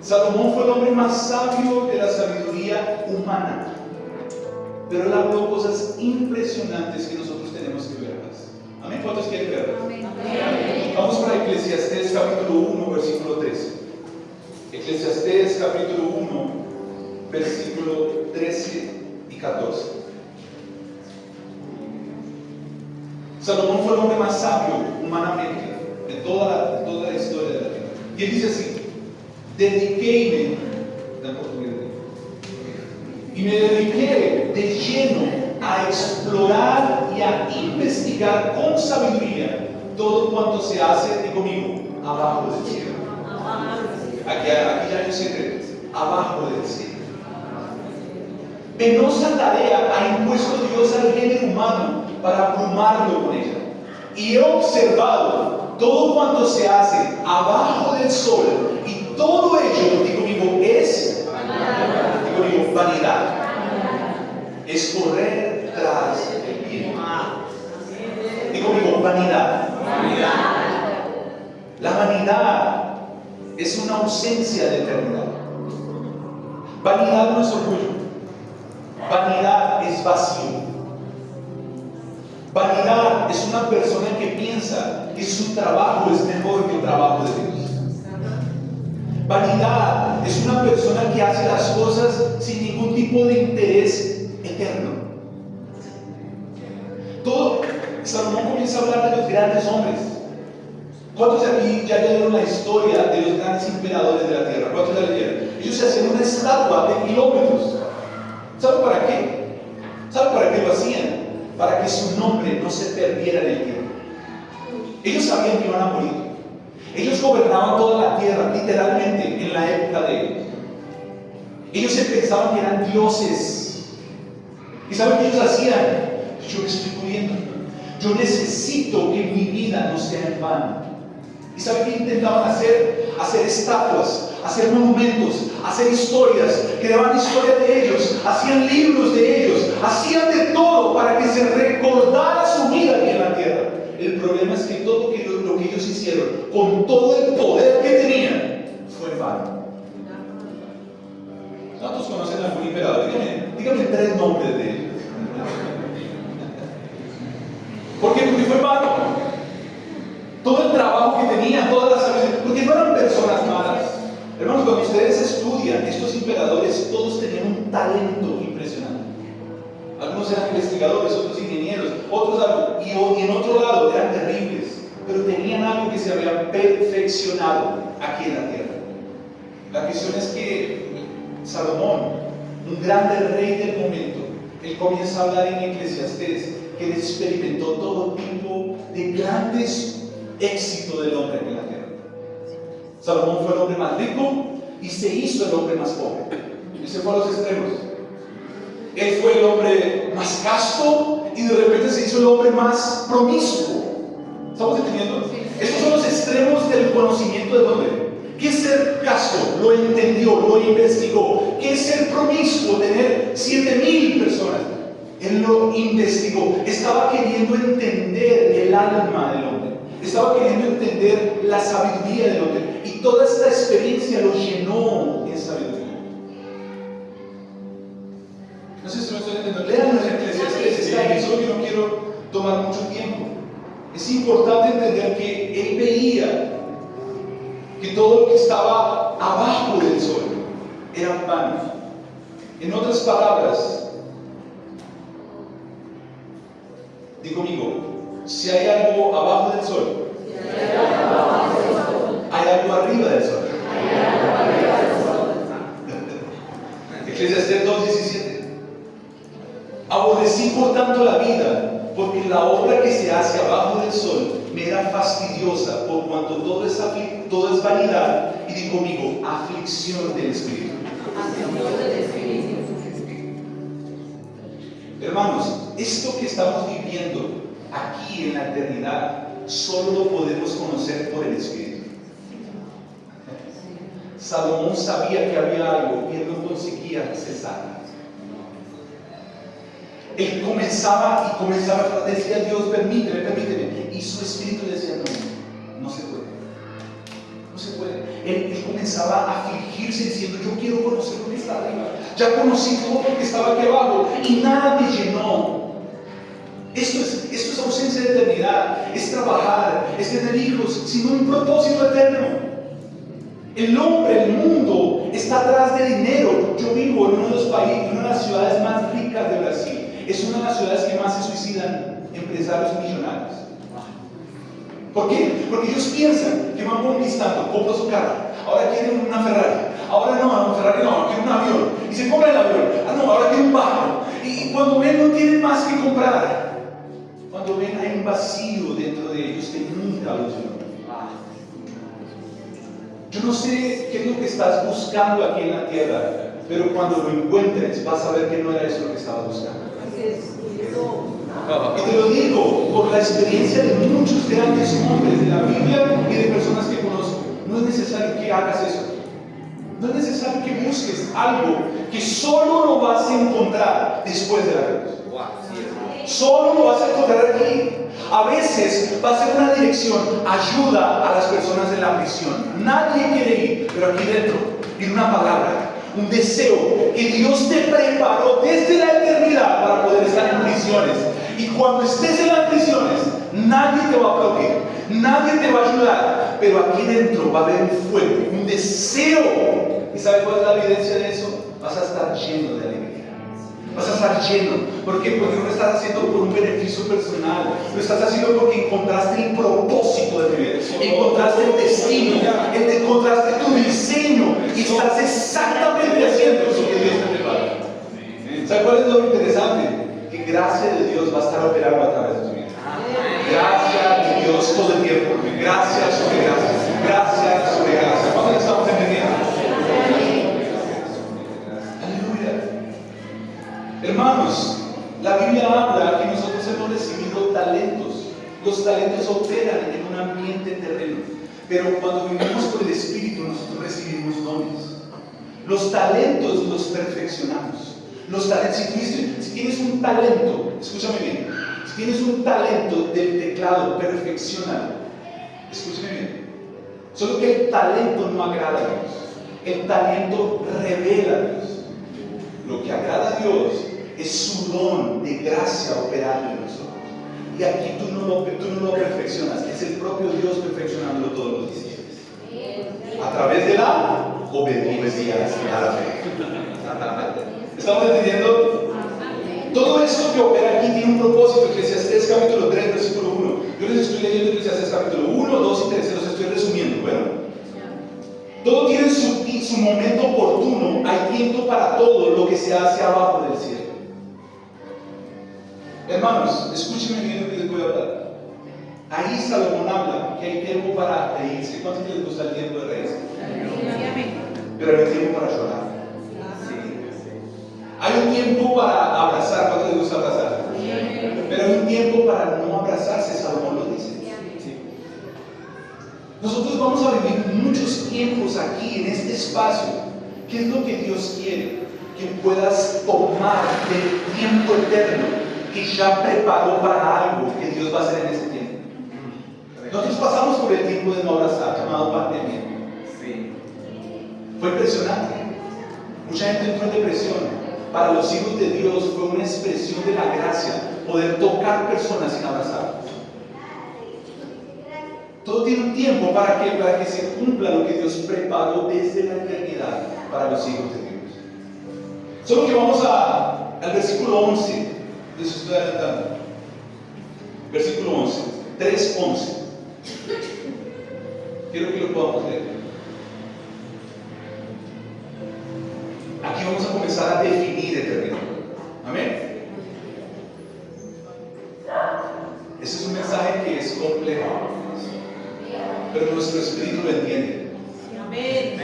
Salomón fue el hombre más sabio de la sabiduría humana. Pero él habló cosas impresionantes que nosotros tenemos que verlas. Amén. ¿Cuántos quieren verlas? Amén. Vamos para Eclesiastés capítulo 1, versículo 13. Eclesiastés capítulo 1, versículo 13 y 14. Salomón fue el hombre más sabio humanamente de toda la historia de la tierra. Y él dice así: dediquéme, y me dediqué de lleno a explorar y a investigar con sabiduría todo cuanto se hace, y conmigo, abajo del cielo. Aquí ya hay un secreto, abajo del cielo. Penosa tarea ha impuesto Dios al género humano para abrumarlo con ella. Y he observado todo cuanto se hace abajo del sol, y todo ello, digo conmigo, es vanidad. Es correr tras el viento. Digo conmigo, vanidad. La vanidad es una ausencia de eternidad. Vanidad no es orgullo. Vanidad es vacío. Vanidad es una persona que piensa que su trabajo es mejor que el trabajo de Dios. Vanidad es una persona que hace las cosas sin ningún tipo de interés eterno. Salomón comienza a hablar de los grandes hombres. ¿Cuántos de aquí ya leyeron la historia de los grandes emperadores de la tierra? ¿Cuántos la leyeron? Ellos se hacían una estatua de kilómetros. ¿Saben para qué? ¿Saben para qué lo hacían? Para que su nombre no se perdiera en el tiempo. Ellos sabían que iban a morir. Ellos gobernaban toda la tierra, literalmente, en la época de ellos. Ellos se pensaban que eran dioses. ¿Y saben qué ellos hacían? Yo me estoy muriendo. Yo necesito que mi vida no sea en vano. ¿Y saben qué intentaban hacer? Hacer estatuas, hacer monumentos, hacer historias, creaban historias de ellos, hacían libros de ellos, hacían de todo para que se recordara su vida aquí en la tierra. El problema es que todo lo que ellos hicieron, con todo el poder que tenían, fue en vano. ¿Cuántos conocen a algún emperador? Díganme 3 nombres de ellos. ¿Por qué? Porque fue en vano. Todo el trabajo que tenían, todas las sabidurías, porque no eran personas malas. Hermanos, cuando ustedes estudian, estos emperadores todos tenían un talento impresionante. Algunos eran investigadores, otros ingenieros, otros algo, y en otro lado eran terribles, pero tenían algo que se había perfeccionado aquí en la tierra. La cuestión es que Salomón, un grande rey del momento, él comienza a hablar en Eclesiastés que él experimentó todo tipo de grandes éxitos del hombre aquí en la tierra. Salomón fue el hombre más rico y se hizo el hombre más pobre. Y se fue a los extremos. Él fue el hombre más casto y de repente se hizo el hombre más promiscuo. ¿Estamos entendiendo? Estos son los extremos del conocimiento del hombre. ¿Qué es ser casto? Lo entendió, lo investigó. ¿Qué es ser promiscuo? Tener 7,000 personas. Él lo investigó. Estaba queriendo entender el alma del hombre. Estaba queriendo entender la sabiduría del hombre. Y toda esta experiencia lo llenó en sabiduría. No sé si me estoy entendiendo. Lean las Eclesiastés. Está ahí, solo que no quiero tomar mucho tiempo. Es importante entender que él veía que todo lo que estaba abajo del sol era vano. En otras palabras, di conmigo, si hay algo abajo del sol, hay algo arriba del sol. Eclesiastés 2:17. Aborrecí por tanto la vida, porque la obra que se hace abajo del sol me era fastidiosa, por cuanto todo es vanidad, y digo conmigo, aflicción del espíritu. Hermanos, esto que estamos viviendo aquí en la eternidad, solo lo podemos conocer por el Espíritu. Salomón sabía que había algo y él no conseguía cesar. Él comenzaba, decía a Dios, permíteme, y su espíritu le decía, no se puede. Él comenzaba a afligirse diciendo, yo quiero conocer lo que está arriba, ya conocí todo lo que estaba aquí abajo y nada me llenó. Esto es ausencia de eternidad, es trabajar, es tener hijos, sin un propósito eterno. El hombre, el mundo está atrás de dinero. Yo vivo en uno de los países, en una de las ciudades más ricas de Brasil. Es una de las ciudades que más se suicidan empresarios millonarios. ¿Por qué? Porque ellos piensan que van conquistando, compran su carro, ahora quieren una Ferrari, ahora no, Ferrari no, quieren un avión, y se compran el avión, no, ahora quieren un barco, y cuando ven no tienen más que comprar, cuando ven hay un vacío dentro de ellos que nunca los llenó. Yo no sé qué es lo que estás buscando aquí en la tierra, pero cuando lo encuentres vas a ver que no era eso lo que estabas buscando. Y te lo digo por la experiencia de muchos grandes hombres de la Biblia y de personas que conozco. No es necesario que hagas eso. No es necesario que busques algo que solo lo vas a encontrar después de la cruz. Solo lo vas a encontrar aquí. A veces va a ser una dirección, ayuda a las personas en la prisión. Nadie quiere ir, pero aquí dentro viene una palabra, un deseo que Dios te preparó desde la eternidad para poder estar en prisiones. Y cuando estés en las prisiones, nadie te va a aplaudir, nadie te va a ayudar, pero aquí dentro va a haber un fuego, un deseo. ¿Y sabes cuál es la evidencia de eso? Vas a estar lleno de alegría. Vas a estar lleno. ¿Por qué? Porque no lo estás haciendo por un beneficio personal. Lo estás haciendo porque encontraste el propósito de tu vida. Encontraste el destino. Encontraste tu diseño. Y estás exactamente haciendo lo que Dios te prepara. ¿Sabes cuál es lo interesante? Que gracia de Dios va a estar operando a través de tu vida. Gracias de Dios todo el tiempo. Gracias sobre gracias. Gracias sobre gracias. ¿Cuándo estamos entendiendo? Hermanos, la Biblia habla que nosotros hemos recibido talentos. Los talentos operan en un ambiente terreno, pero cuando vivimos por el Espíritu nosotros recibimos dones. Los talentos los perfeccionamos. Los talentos, si tienes un talento, escúchame bien, si tienes un talento del teclado, perfeccionalo. Escúchame bien. Solo que el talento no agrada a Dios. El talento revela a Dios. Lo que agrada a Dios es su don de gracia operando en nosotros. Y aquí tú no lo perfeccionas, es el propio Dios perfeccionándolo todos los días. A través de la obediencia a la fe. ¿Estamos entendiendo? Todo esto que opera aquí tiene un propósito. Eclesiastés capítulo 3, versículo 1. Yo les estoy leyendo Eclesiastés capítulo 1, 2 y 3, se los estoy resumiendo. Bueno, todo tiene su momento oportuno. Hay tiempo para todo lo que se hace abajo del cielo. Hermanos, escúchenme bien lo que les voy a hablar. Ahí Salomón habla que hay tiempo para reírse. ¿Cuántos les gusta el tiempo de reírse? Pero hay tiempo para llorar. Hay un tiempo para abrazar. ¿Cuántos les gusta abrazar? Pero hay un tiempo para no abrazarse. Salomón lo dice. Nosotros vamos a vivir muchos tiempos aquí en este espacio. ¿Qué es lo que Dios quiere? Que puedas tomar del tiempo eterno que ya preparó para algo que Dios va a hacer en ese tiempo. Nosotros pasamos por el tiempo de no abrazar, llamado pandemia. Fue impresionante. Mucha gente entró en depresión. Para los hijos de Dios fue una expresión de la gracia poder tocar personas sin abrazar. Todo tiene un tiempo para que se cumpla lo que Dios preparó desde la eternidad para los hijos de Dios. Solo que vamos al versículo 11. Les estoy adelantando. Versículo 11. 3:11. Quiero que lo podamos leer. Aquí vamos a comenzar a definir eternidad. Amén. Ese es un mensaje que es complejo, pero nuestro espíritu lo entiende. Amén.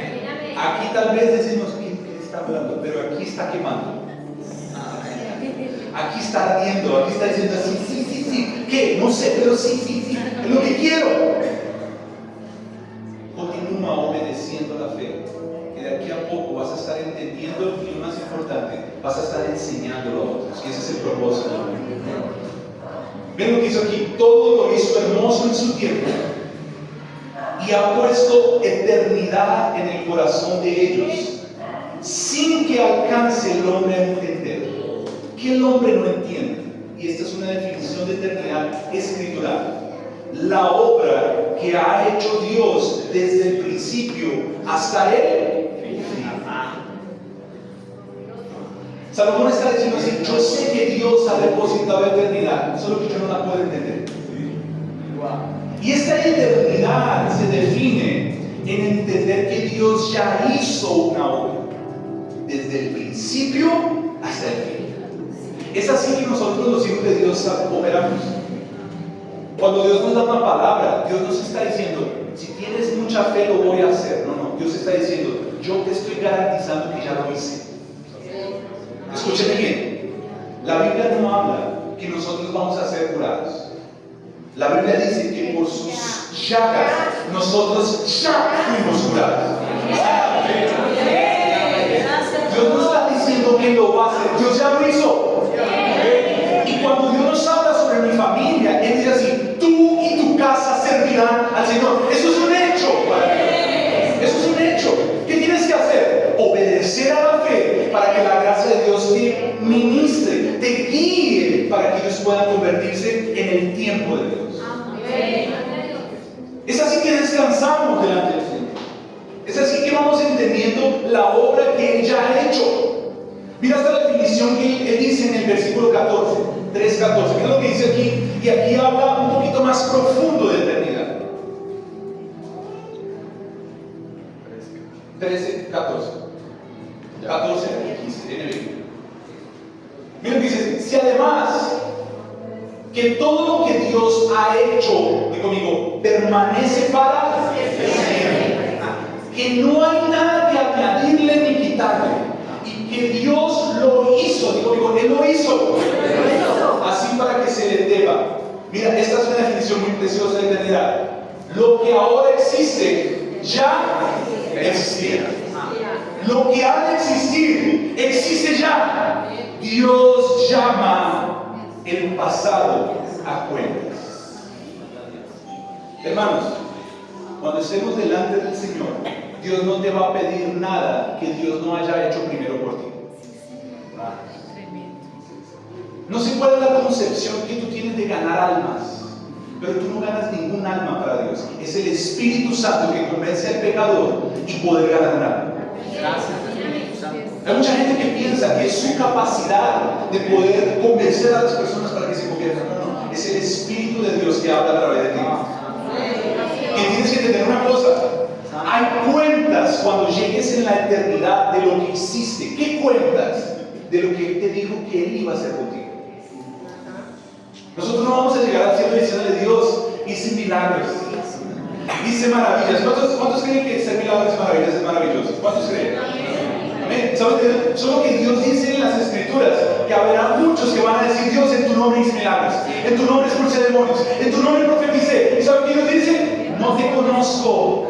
Aquí tal vez decimos, ¿qué está hablando? Pero aquí está quemando. Aquí está ardiendo, aquí está diciendo sí. ¿Qué? No sé, pero sí. Es lo que quiero. Continúa obedeciendo la fe. Que de aquí a poco vas a estar entendiendo y lo más importante, vas a estar enseñándolo a otros. Que ese es el propósito. Ven lo que hizo aquí. Todo lo hizo hermoso en su tiempo. Y ha puesto eternidad en el corazón de ellos, sin que alcance el hombre a entender. ¿Qué el hombre no entiende? Y esta es una definición de eternidad escritural. La obra que ha hecho Dios desde el principio hasta el fin. Salomón está diciendo así: yo sé que Dios ha depositado eternidad, solo que yo no la puedo entender. Y esta eternidad se define en entender que Dios ya hizo una obra, desde el principio hasta el fin. Es así que nosotros los hijos de Dios operamos. Cuando Dios nos da una palabra, Dios nos está diciendo, si tienes mucha fe lo voy a hacer. No, Dios está diciendo, yo te estoy garantizando que ya lo hice. Escúcheme bien, la Biblia no habla que nosotros vamos a ser curados. La Biblia dice que por sus llagas nosotros ya fuimos curados. Dios no está diciendo que lo va a hacer, Dios ya lo hizo. Y cuando Dios nos habla sobre mi familia, Él dice así, tú y tu casa servirán al Señor. Eso es un hecho, Padre. Eso es un hecho. ¿Qué tienes que hacer? Obedecer a la fe para que la gracia de Dios te ministre, te guíe para que ellos puedan convertirse en el tiempo de Dios. Es así que descansamos delante del Señor. Es así que vamos entendiendo la obra que Él ya ha hecho. Mira esta definición que Él dice en el versículo 14, 3:14. ¿Qué es lo que dice aquí? Y aquí habla un poquito más profundo de eternidad. 13, 14. 14 y 15. Tiene bien. Mira lo que dice. Si además que todo lo que Dios ha hecho, digo conmigo, permanece para siempre, que no hay nada que añadirle ni quitarle, y que Dios lo hizo, digo conmigo, Él lo hizo, así para que se le deba. Mira, esta es una definición muy preciosa de eternidad. Lo que ahora existe ya existía. Lo que ha de existir existe ya. Dios llama el pasado a cuentas. Hermanos, cuando estemos delante del Señor, Dios no te va a pedir nada que Dios no haya hecho primero por ti. No sé cuál es la concepción que tú tienes de ganar almas, pero tú no ganas ningún alma para Dios. Es el Espíritu Santo que convence al pecador y poder ganar un alma. Hay mucha gente que piensa que es su capacidad de poder convencer a las personas para que se conviertan. No, es el Espíritu de Dios que habla a través de ti. Y tienes que entender una cosa: hay cuentas cuando llegues en la eternidad de lo que hiciste. ¿Qué cuentas? De lo que Él te dijo que Él iba a hacer contigo. Nosotros no vamos a llegar al cielo diciéndole: Dios, hice milagros, hice maravillas. ¿Cuántos creen que hacer milagros y maravillas es maravilloso? ¿Cuántos creen? ¿Saben? Solo que Dios dice en las Escrituras que habrá muchos que van a decir: Dios, en tu nombre hice milagros, en tu nombre expulsé demonios, en tu nombre profeticé. ¿Y saben qué Dios dice? No te conozco.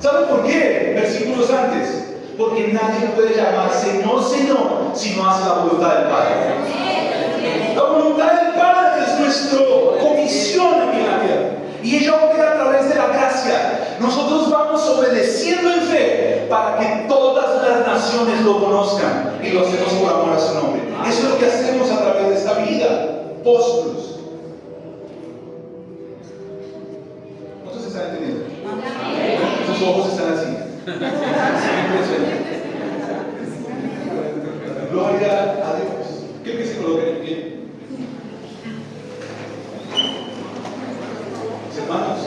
¿Saben por qué? Versículos antes. Porque nadie puede llamar Señor, Señor, si no hace la voluntad del Padre. La voluntad del Padre es nuestra comisión aquí en la tierra. Y ella opera a través de la gracia. Nosotros vamos obedeciendo en fe para que todas las naciones lo conozcan, y lo hacemos por amor a su nombre. Eso es lo que hacemos a través de esta vida post-cruz. ¿Cuántos están entendiendo? Sus ojos están así. Gloria a Dios. ¿Qué que se coloca en pie? Hermanos,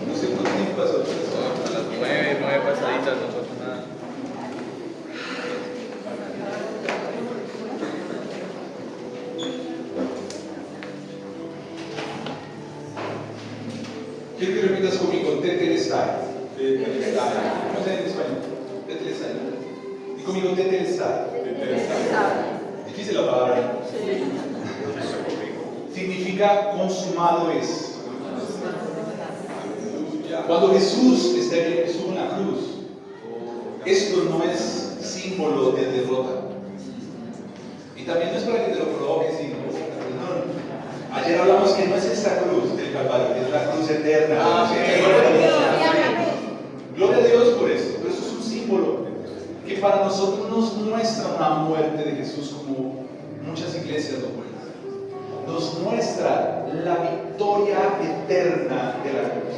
no sé cuánto tiempo pasó. A las 9 pasaditas, no pasó nada. Quiero que repitas conmigo: Tetelestai. ¿Cómo se dice en español? Tetelestai. Y conmigo: Tetelestai. Difícil la palabra. Significa consumado es. Cuando Jesús está en la cruz, esto no es símbolo de derrota. Y también no es para que te lo provoques. No. Ayer hablamos que no es esta cruz del Calvario, es la cruz eterna. Gloria a Dios por esto. Pero esto es un símbolo que para nosotros nos muestra una muerte de Jesús como muchas iglesias lo muestran. Nos muestra la victoria eterna de la cruz.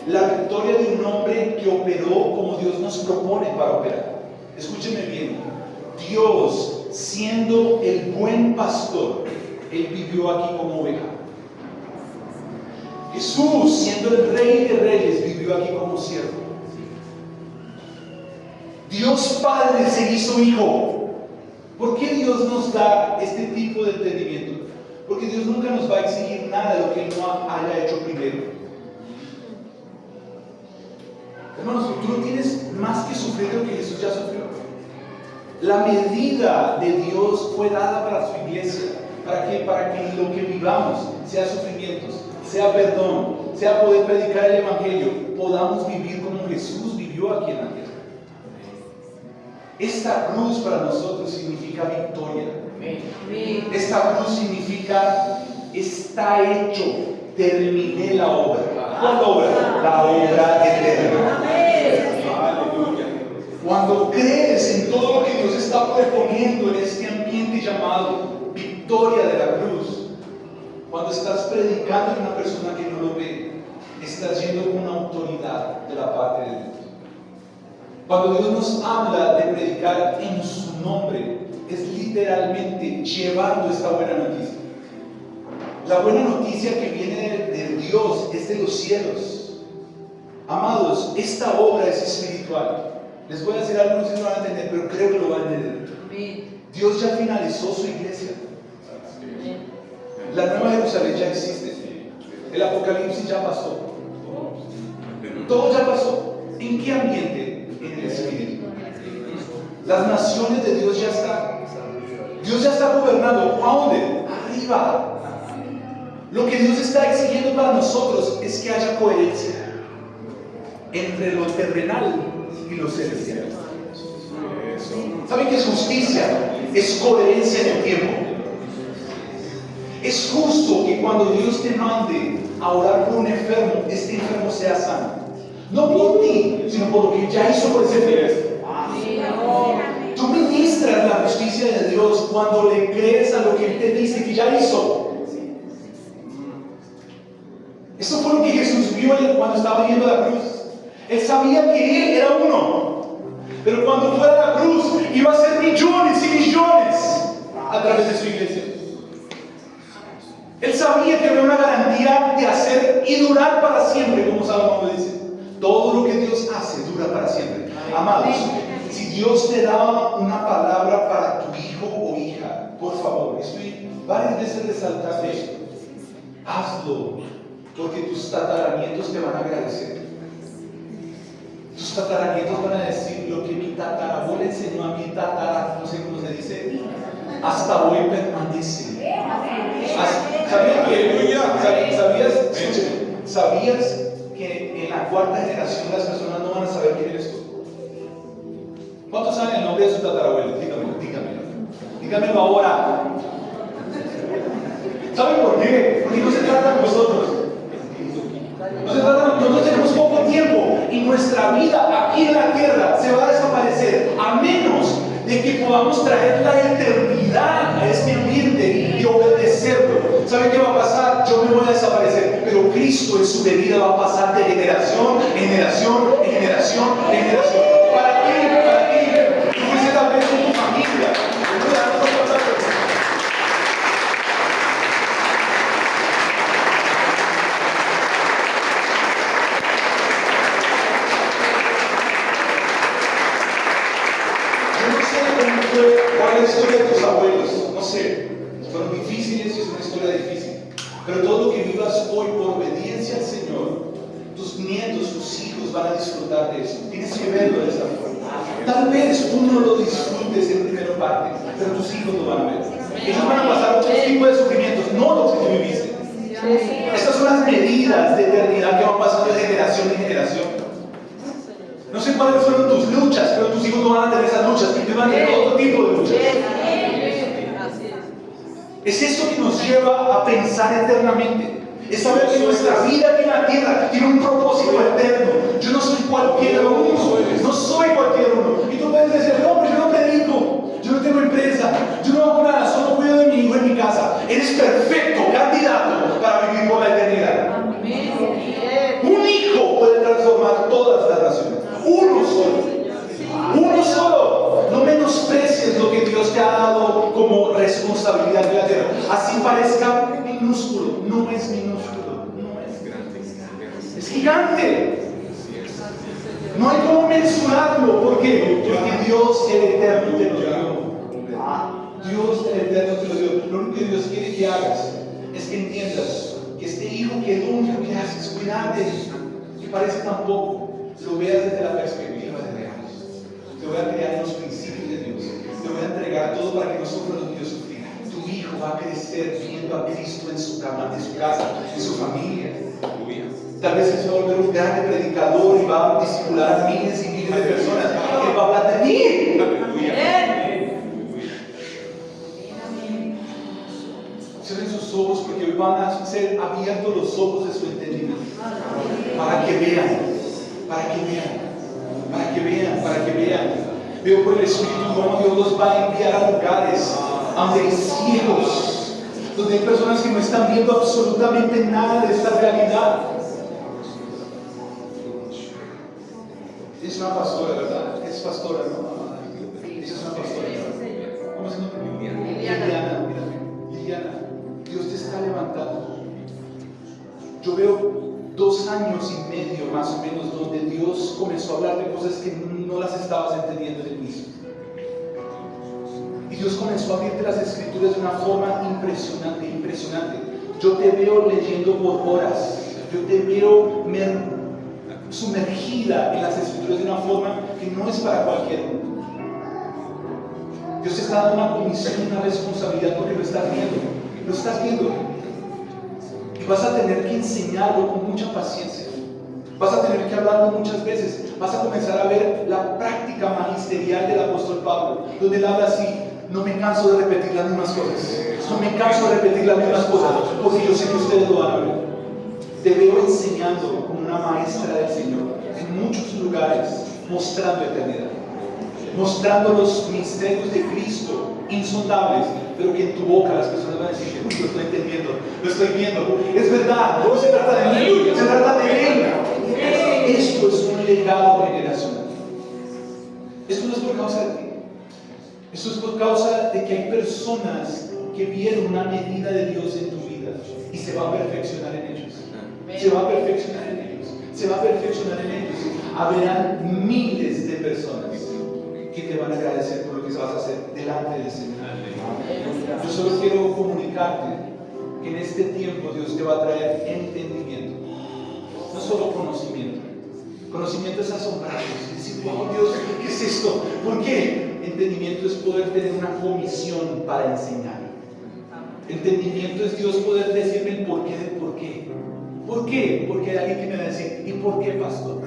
La victoria de un hombre que operó como Dios nos propone para operar. Escúcheme bien. Dios, siendo el buen pastor, Él vivió aquí como oveja. Jesús, siendo el Rey de Reyes, vivió aquí como siervo. Dios Padre se hizo hijo. ¿Por qué Dios nos da este tipo de entendimiento? Porque Dios nunca nos va a exigir nada de lo que Él no haya hecho primero. Hermanos, tú no tienes más que sufrir lo que Jesús ya sufrió. La medida de Dios fue dada para su iglesia. ¿Para qué? Para que lo que vivamos sea sufrimientos, sea perdón, sea poder predicar el Evangelio, podamos vivir como Jesús vivió aquí en la tierra. Esta cruz para nosotros significa victoria. Esta cruz significa está hecho, terminé la obra. ¿Cuál obra? La obra eterna. Cuando crees en todo lo que Dios está proponiendo en este ambiente llamado victoria de la cruz, cuando estás predicando a una persona que no lo ve, estás yendo con una autoridad de la parte de Dios. Cuando Dios nos habla de predicar en su nombre, es literalmente llevando esta buena noticia. La buena noticia que viene de Dios es de los cielos. Amados, esta obra es espiritual. Les voy a decir algo, no sé si lo van a entender, pero creo que lo van a entender. Dios ya finalizó su iglesia. La Nueva Jerusalén ya existe. El Apocalipsis ya pasó. Todo ya pasó. ¿En qué ambiente? En el Espíritu. Las naciones de Dios ya están. Dios ya está gobernando. ¿A dónde? Arriba. Lo que Dios está exigiendo para nosotros es que haya coherencia entre lo terrenal y lo celestial. ¿Saben qué es justicia? Es coherencia en el tiempo. Es justo que cuando Dios te mande a orar por un enfermo, este enfermo sea sano. No por ti, sino por lo que ya hizo por ese enfermo. Tú ministras la justicia de Dios cuando le crees a lo que Él te dice que ya hizo. Eso fue lo que Jesús vio cuando estaba yendo a la cruz. Él sabía que Él era uno, pero cuando fuera a la cruz iba a ser millones y millones a través de su iglesia. Él sabía que había una garantía de hacer y durar para siempre, como Salomón dice. Todo lo que Dios hace dura para siempre. Amados, si Dios te da una palabra para tu hijo o hija, por favor, estoy varias veces resaltando esto. Hazlo, porque tus tataranietos te van a agradecer. Tus tataranietos van a decir lo que mi tatarabuelo enseñó a mi tatara, no sé cómo se dice, hasta hoy permanece. ¿Sabías que en la cuarta generación las personas no van a saber quién eres tú? ¿Cuántos saben el nombre de su tatarabuelo? Dígamelo ahora. ¿Saben por qué? Porque no se trata de nosotros. Nosotros tenemos poco tiempo y nuestra vida aquí en la tierra se va a desaparecer a menos de que podamos traer la eternidad a este ambiente y obedecerlo. ¿Sabe qué va a pasar? Yo me voy a desaparecer, pero Cristo en su venida va a pasar de generación en generación en generación en generación. ¿Para qué? ¿Para qué? Tú fuiste tal vez con tu familia. ¿Cuál es la historia de tus abuelos? No sé, fueron difíciles y es una historia difícil. Pero todo lo que vivas hoy por obediencia al Señor, tus nietos, tus hijos van a disfrutar de eso. Tienes que verlo de esta forma. Tal vez tú no lo disfrutes en primera parte, pero tus hijos lo van a ver. Ellos van a pasar otro tipo de sufrimientos, no los que tú viviste. Estas son las medidas de eternidad que van pasando de generación en generación. No sé cuáles fueron tus luchas, pero tus hijos no van a tener esas luchas, ellos van a tener otro tipo de luchas. Es eso que nos lleva a pensar eternamente. Es saber que nuestra vida aquí en la tierra tiene un propósito eterno. Yo no soy cualquier uno, no soy cualquier uno. Y tú puedes decir, no, pero yo no predico, yo no tengo empresa, yo no hago nada, solo cuido de mi hijo en mi casa. Eres perfecto candidato para vivir por la eternidad. Un hijo puede transformar todas las naciones. Uno solo. Uno solo. No menosprecies lo que Dios te ha dado como responsabilidad de la tierra. Así parezca minúsculo. No es minúsculo. No es grande. gigante. No hay cómo mensurarlo. ¿Por qué? Porque Dios el Eterno te lo dio. Dios el Eterno te lo dio. Lo único que Dios quiere que hagas es que entiendas que este hijo, que lo único que hace es cuidar de él, que parece tan poco, lo veas desde la perspectiva de Dios. Te voy a crear en los principios de Dios. Te voy a entregar todo para que no sufra lo que yo sufrí. Tu hijo va a crecer viendo a Cristo en su cama, en su casa, en su familia. Tal vez él se va a volver un gran predicador y va a discipular a miles y miles de personas. Él va a hablar de mí. Cierren sus ojos porque hoy van a ser abiertos los ojos de su entendimiento. Para que vean, para que vean, para que vean, para que vean. Veo por el Espíritu cómo Dios los va a enviar a lugares donde hay ciegos, donde hay personas que no están viendo absolutamente nada de esta realidad. Es una pastora, ¿verdad? Es pastora, ¿no? Esa es una pastora. ¿Cómo se llama? Liliana. Liliana, Dios te está levantando. Yo veo 2 años y medio más o menos donde Dios comenzó a hablar de cosas que no las estabas entendiendo en el inicio. Y Dios comenzó a abrirte las escrituras de una forma impresionante. Yo te veo leyendo por horas. Yo te veo sumergida en las escrituras de una forma que no es para cualquiera. Dios te está dando una comisión, una responsabilidad porque lo estás viendo. Y vas a tener que enseñarlo con mucha paciencia. Vas a tener que hablarlo muchas veces. Vas a comenzar a ver la práctica magisterial del apóstol Pablo, donde él habla así: no me canso de repetir las mismas cosas. No me canso de repetir las mismas cosas, porque yo sé que ustedes lo van a ver. Te veo enseñando como una maestra del Señor en muchos lugares, mostrando eternidad, mostrando los misterios de Cristo insondables, pero que en tu boca las personas van a decir: lo estoy entendiendo, lo estoy viendo, es verdad, no se trata de mí, se trata de Él. Esto es un legado generacional. Esto no es por causa de ti, esto es por causa de que hay personas que vieron una medida de Dios en tu vida y se va a perfeccionar en ellos. Se va a perfeccionar en ellos. Se va a perfeccionar en ellos. Habrán miles de personas que te van a agradecer por lo que vas a hacer delante del Señor. Yo solo quiero comunicarte que en este tiempo Dios te va a traer entendimiento, no solo conocimiento. Conocimiento es asombrarse, es decir: wow, Dios, ¿qué es esto? ¿Por qué? Entendimiento es poder tener una comisión para enseñar. Entendimiento es Dios poder decirme el porqué del porqué. ¿Por qué? Porque hay alguien que me va a decir: ¿y por qué, pastor?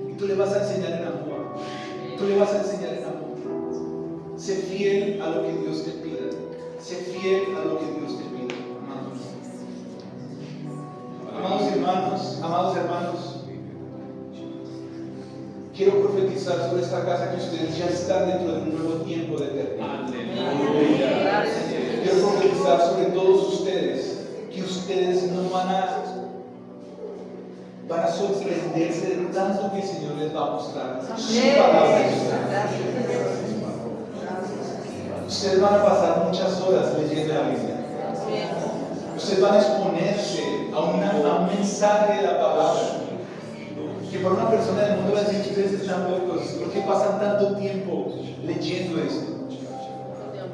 Y tú le vas a enseñar en amor. Tú le vas a enseñar en amor. Sé fiel a lo que Dios te pida. Sé fiel a lo que Dios te pida, hermanos. Amados hermanos, quiero profetizar sobre esta casa que ustedes ya están dentro de un nuevo tiempo de eternidad. Quiero profetizar sobre todos ustedes que ustedes no van a sorprenderse de tanto que el Señor les va a mostrar. Su palabra. Ustedes van a pasar muchas horas leyendo la Biblia. Ustedes van a exponerse a un mensaje de la palabra que para una persona del mundo va a decir: ustedes están locos, ¿por qué pasan tanto tiempo leyendo esto?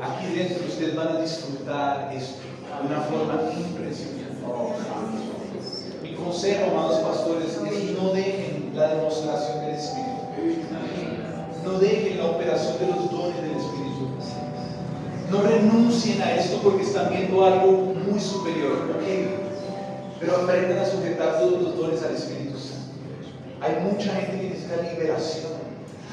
Aquí dentro ustedes van a disfrutar esto de una forma impresionante. Mi consejo, amados pastores, es: no dejen la demostración del Espíritu. No dejen la operación de los dones del Espíritu. No renuncien a esto porque están viendo algo muy superior, ¿ok? Pero aprendan a sujetar todos los dones al Espíritu Santo. Hay mucha gente que necesita liberación.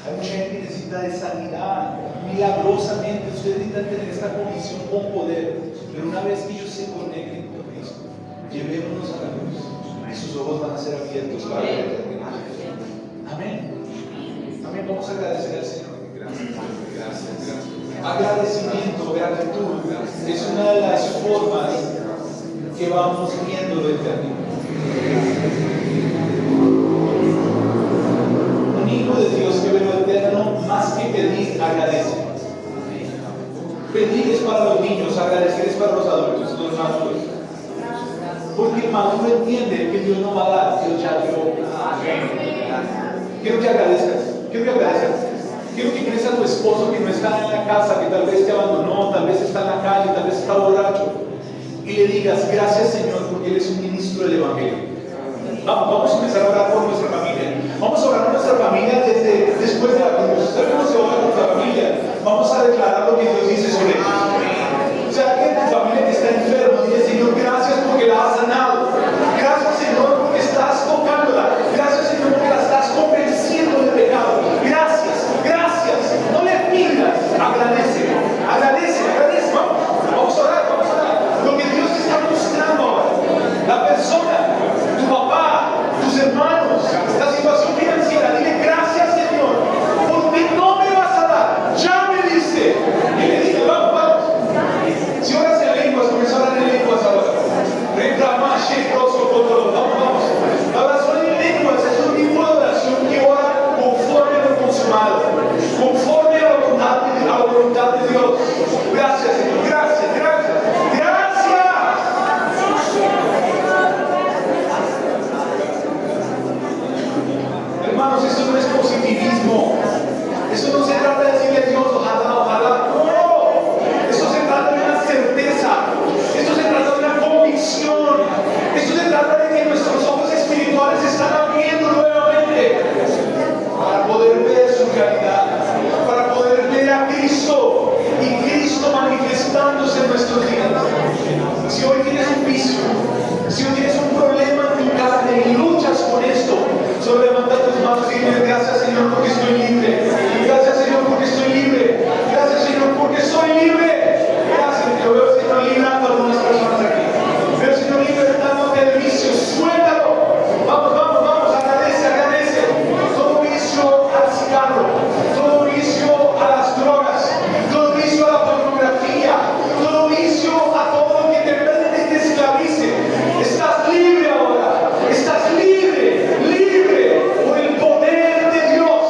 Hay mucha gente que necesita de sanidad. Milagrosamente, ustedes necesitan tener esta comisión con poder. Pero una vez que ellos se conecten con Cristo, llevémonos a la cruz y sus ojos van a ser abiertos para la eternidad. Amén. Amén. Vamos a agradecer al Señor. Gracias. Agradecimiento, gratitud es una de las formas que vamos viendo de eternidad. Un hijo de Dios que ve lo eterno, más que pedir, agradece. Pedir es para los niños, agradecer es para los adultos, los maduros. Porque el maduro entiende que Dios no va a dar, Dios ya dio. Quiero que agradezcas. Quiero que mires a tu esposo que no está en la casa, que tal vez te abandonó, tal vez está en la calle, tal vez está borracho, y le digas: gracias, Señor, porque Él es un ministro del Evangelio. Vamos a empezar a orar por nuestra familia. Vamos a orar por nuestra familia después de la cruz. ¿Sabes cómo se ora por nuestra familia? Vamos a declarar lo que Dios dice sobre ellos. O sea, que tu familia que está enferma, dile: Señor, gracias porque la has sanado. Gracias, Señor, porque estás tocándola. Gracias, Señor, porque la estás convenciendo del pecado. Gracias. No le pidas, agradece. Vamos a orar. Lo que Dios te está mostrando ahora. La persona, tu papá, tus hermanos, la situación financiera. Dile: gracias, Señor, porque no me vas a dar. Ya me diste. Y le dice: vamos. Si oras en lenguas, comienza a orar en lenguas ahora. Vamos. La oración en lenguas es un tipo de oración que ora conforme a lo consumado, conforme a la voluntad de Dios. Gracias, Señor. Gracias. Hermanos, esto no es positivismo. Eso no se trata de decirle a Dios: ojalá. No. Esto se trata de una certeza. Esto se trata de una convicción. Esto se trata de que nuestros ojos espirituales se están abriendo nuevamente para poder ver su realidad, para poder ver a Cristo y Cristo manifestándose en nuestros días. Si hoy tienes un vicio, si hoy tienes un problema en tu carne y luchas con esto, solo levanta tus manos y dile: gracias, Señor, porque estoy libre. Gracias, Señor, porque estoy libre. Gracias, Señor, porque soy libre. Gracias. Yo veo al Señor librando a algunas personas aquí. Veo al Señor libertándote del vicio. Suéltalo. Vamos. Agradece. Todo vicio al cigarro, todo vicio a las drogas, todo vicio a la pornografía, todo vicio a todo lo que te esclavice. Estás libre ahora. Estás libre por el poder de Dios.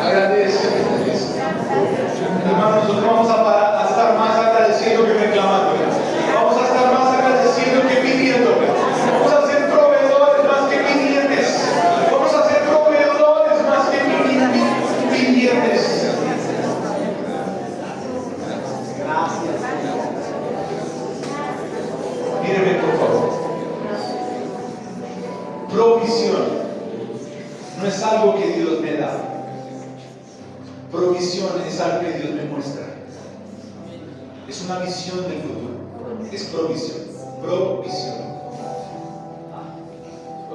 Agradece. Hermanos, nosotros vamos a estar más agradecidos que reclamando. Vamos a estar más agradecidos que pidiendo. Vamos a ser proveedores más que pidientes. Vamos a ser proveedores más que pidientes. Míreme, por favor. Provisión no es algo que Dios me da. Provisión es algo que Dios me muestra. Es una visión del futuro. Es provisión.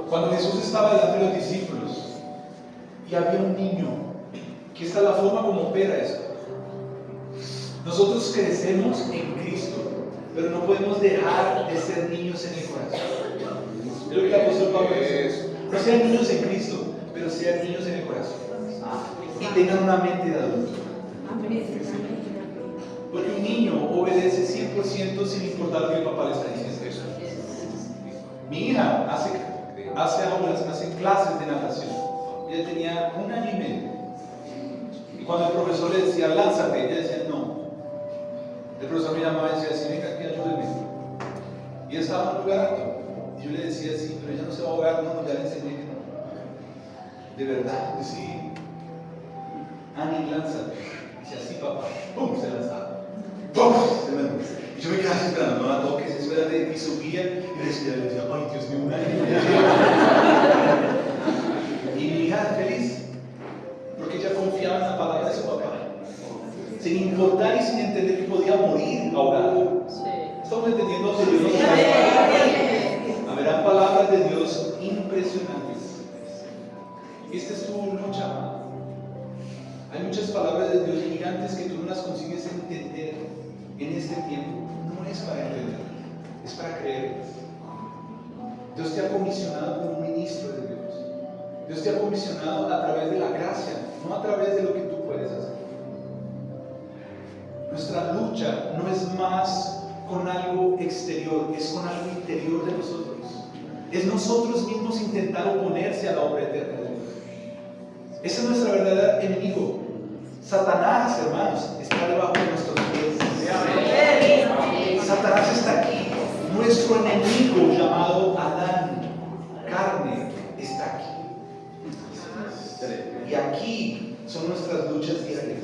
Cuando Jesús estaba delante de los discípulos y había un niño, que esta es la forma como opera esto. Nosotros crecemos en Cristo, pero no podemos dejar de ser niños en el corazón. Es lo que el apóstol Pablo dice: no sean niños en Cristo, pero sean niños en el corazón. Y tengan una mente de adulto. Porque un niño obedece 100% sin importar lo que el papá le está diciendo. Mi hija hace clases de natación. Ella tenía 1 año y medio. Y cuando el profesor le decía: lánzate, ella decía: no. El profesor me llamaba y decía: sí, venga aquí, ayúdeme. Y ella estaba en un lugar alto. Y yo le decía: sí, pero ella no se va a ahogar. No, ya le enseñé que no. De verdad, sí. Ani, lánzate. Dice: así, papá. ¡Pum! Se lanzaba. ¡Pum! Se lanzaba. Y yo me quedaba esperando: no la toques, espérate. Y subía y le decía: ay, Dios mío, 1 año. Y mi hija feliz, porque ella confiaba en la palabra de su papá, sin importar y sin entender que podía morir ahogado. ¿Estamos entendiendo que Dios nos da? Habrá palabras de Dios impresionantes. Esta es tu lucha. Hay muchas palabras de Dios gigantes que tú no las consigues entender en este tiempo. No es para entender, es para creer. Dios te ha comisionado como un ministro de Dios. Dios te ha comisionado a través de la gracia, no a través de lo que tú puedes hacer. Nuestra lucha no es más con algo exterior, es con algo interior de nosotros. Es nosotros mismos intentar oponerse a la obra eterna de Dios. Ese es nuestro verdadero enemigo. Satanás, hermanos, está debajo de nuestros pies. Satanás está aquí. Nuestro enemigo llamado Adán, carne, está aquí. Y aquí son nuestras luchas diarias.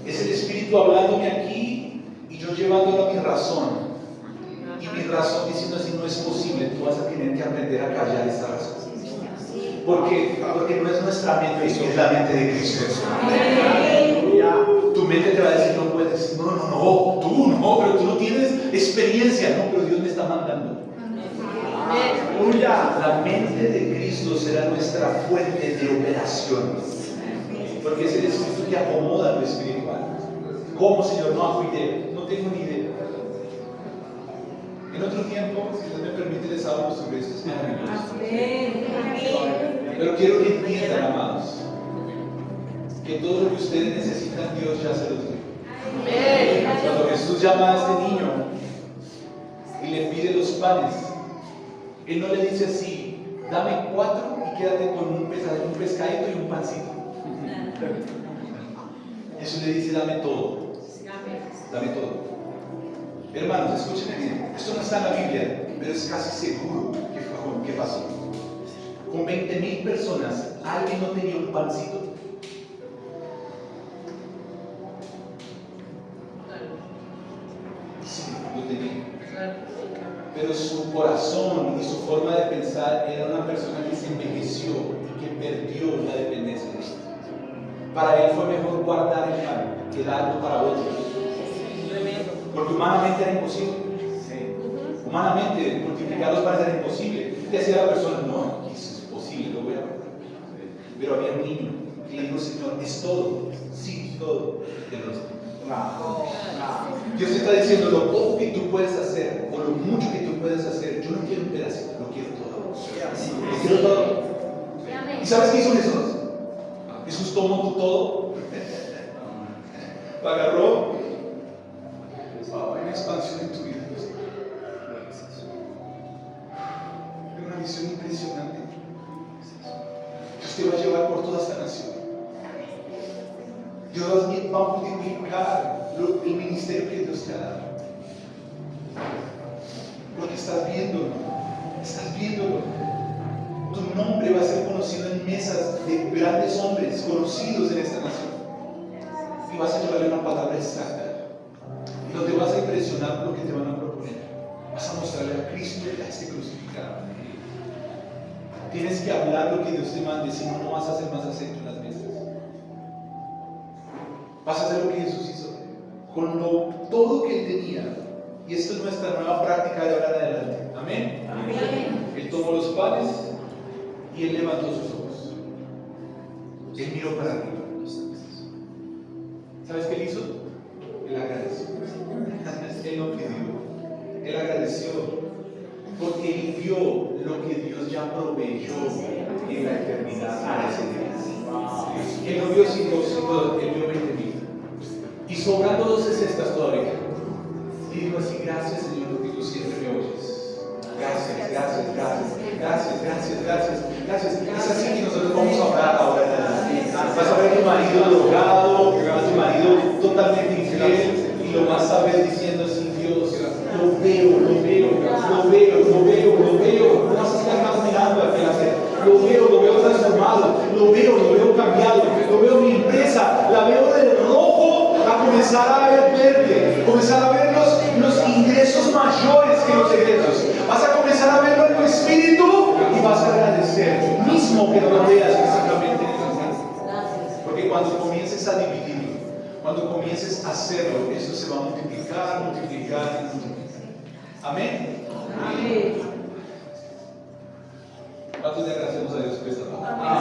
Es el Espíritu hablándome aquí y yo llevándolo a mi razón. Y mi razón diciendo así: no es posible, tú vas a tener que aprender a callar esa razón. Porque no es nuestra mente, es la mente de Cristo. Tu mente te va a decir: no puedes. No, pero tú no tienes experiencia. No, pero Dios me está mandando. La mente de Cristo será nuestra fuente de operación. Porque es el Espíritu que acomoda lo espiritual. ¿Cómo, Señor? No hago idea. No tengo ni idea. En otro tiempo, si Dios me permite, les hablo sobre esto. Es maravilloso. Pero quiero que entiendan, amados, que todo lo que ustedes necesitan, Dios ya se los dio. Cuando Jesús llama a este niño y le pide los panes, Él no le dice así: dame 4 y quédate con un pescadito y un pancito. Jesús le dice: dame todo. Dame todo. Hermanos, escúchenme bien. Esto no está en la Biblia, pero es casi seguro que pasó. Con 20,000 personas, ¿alguien no tenía un pancito? Sí, lo tenía. Pero su corazón y su forma de pensar era una persona que se envejeció y que perdió la dependencia de Cristo. Para él fue mejor guardar el pan que darlo para otros. Porque humanamente era imposible. Humanamente multiplicar los panes era imposible. ¿Qué hacía la persona? No, eso es posible, lo voy a ver. Pero había un niño que le dijo: Señor, ¿es todo? Sí, todo. Dios te está diciendo: lo poco que tú puedes hacer o lo mucho que tú puedes hacer, yo no quiero un pedacito, lo quiero todo. Lo quiero todo. ¿Y sabes qué hizo Jesús? Jesús tomó tu todo, lo agarró. Hay una expansión en tu vida. Hay una visión impresionante. Dios te va a llevar por toda esta nación. Dios va a multiplicar el ministerio que Dios te ha dado. Porque estás viéndolo. Tu nombre va a ser conocido en mesas de grandes hombres conocidos en esta nación. Y vas a llevarle una palabra exacta. Y no te vas a impresionar por lo que te van a proponer. Vas a mostrarle a Cristo y a este crucificado. Tienes que hablar lo que Dios te mande, si no, no vas a ser más acepto en las mesas. Vas a hacer lo que Jesús hizo, con todo que Él tenía. Y esto es nuestra nueva práctica de ahora en adelante. Amén. Él tomó los panes y Él levantó sus ojos. Él miró para arriba. ¿Sabes qué Él hizo? Él agradeció. Él no pidió. Él agradeció. Porque Él vio lo que Dios ya proveyó en la eternidad a ese día. Él no vio 5, Él vio 20,000. Y sobrando 12 cestas todavía. Y dijo así: gracias, Señor, porque tú siempre me oyes. Gracias. Es así que nosotros vamos a orar ahora. Vas a ver a tu marido drogado, a tu marido totalmente infiel, y lo vas a ver diciendo así: Dios, lo veo. No vas a estar más mirando a aquel hacer. Lo veo transformado, lo veo cambiado, lo veo mi empresa, la veo del rojo a comenzar a ver verde, comenzar a ver los ingresos mayores que los secretos. Vas a comenzar a verlo en tu espíritu y vas a agradecer, mismo que no lo veas físicamente en esas cosas. Porque cuando comiences a dividirlo, cuando comiences a hacerlo, eso se va a multiplicar. Amén. ¿Cuántos le agradecemos a Dios por esta palabra?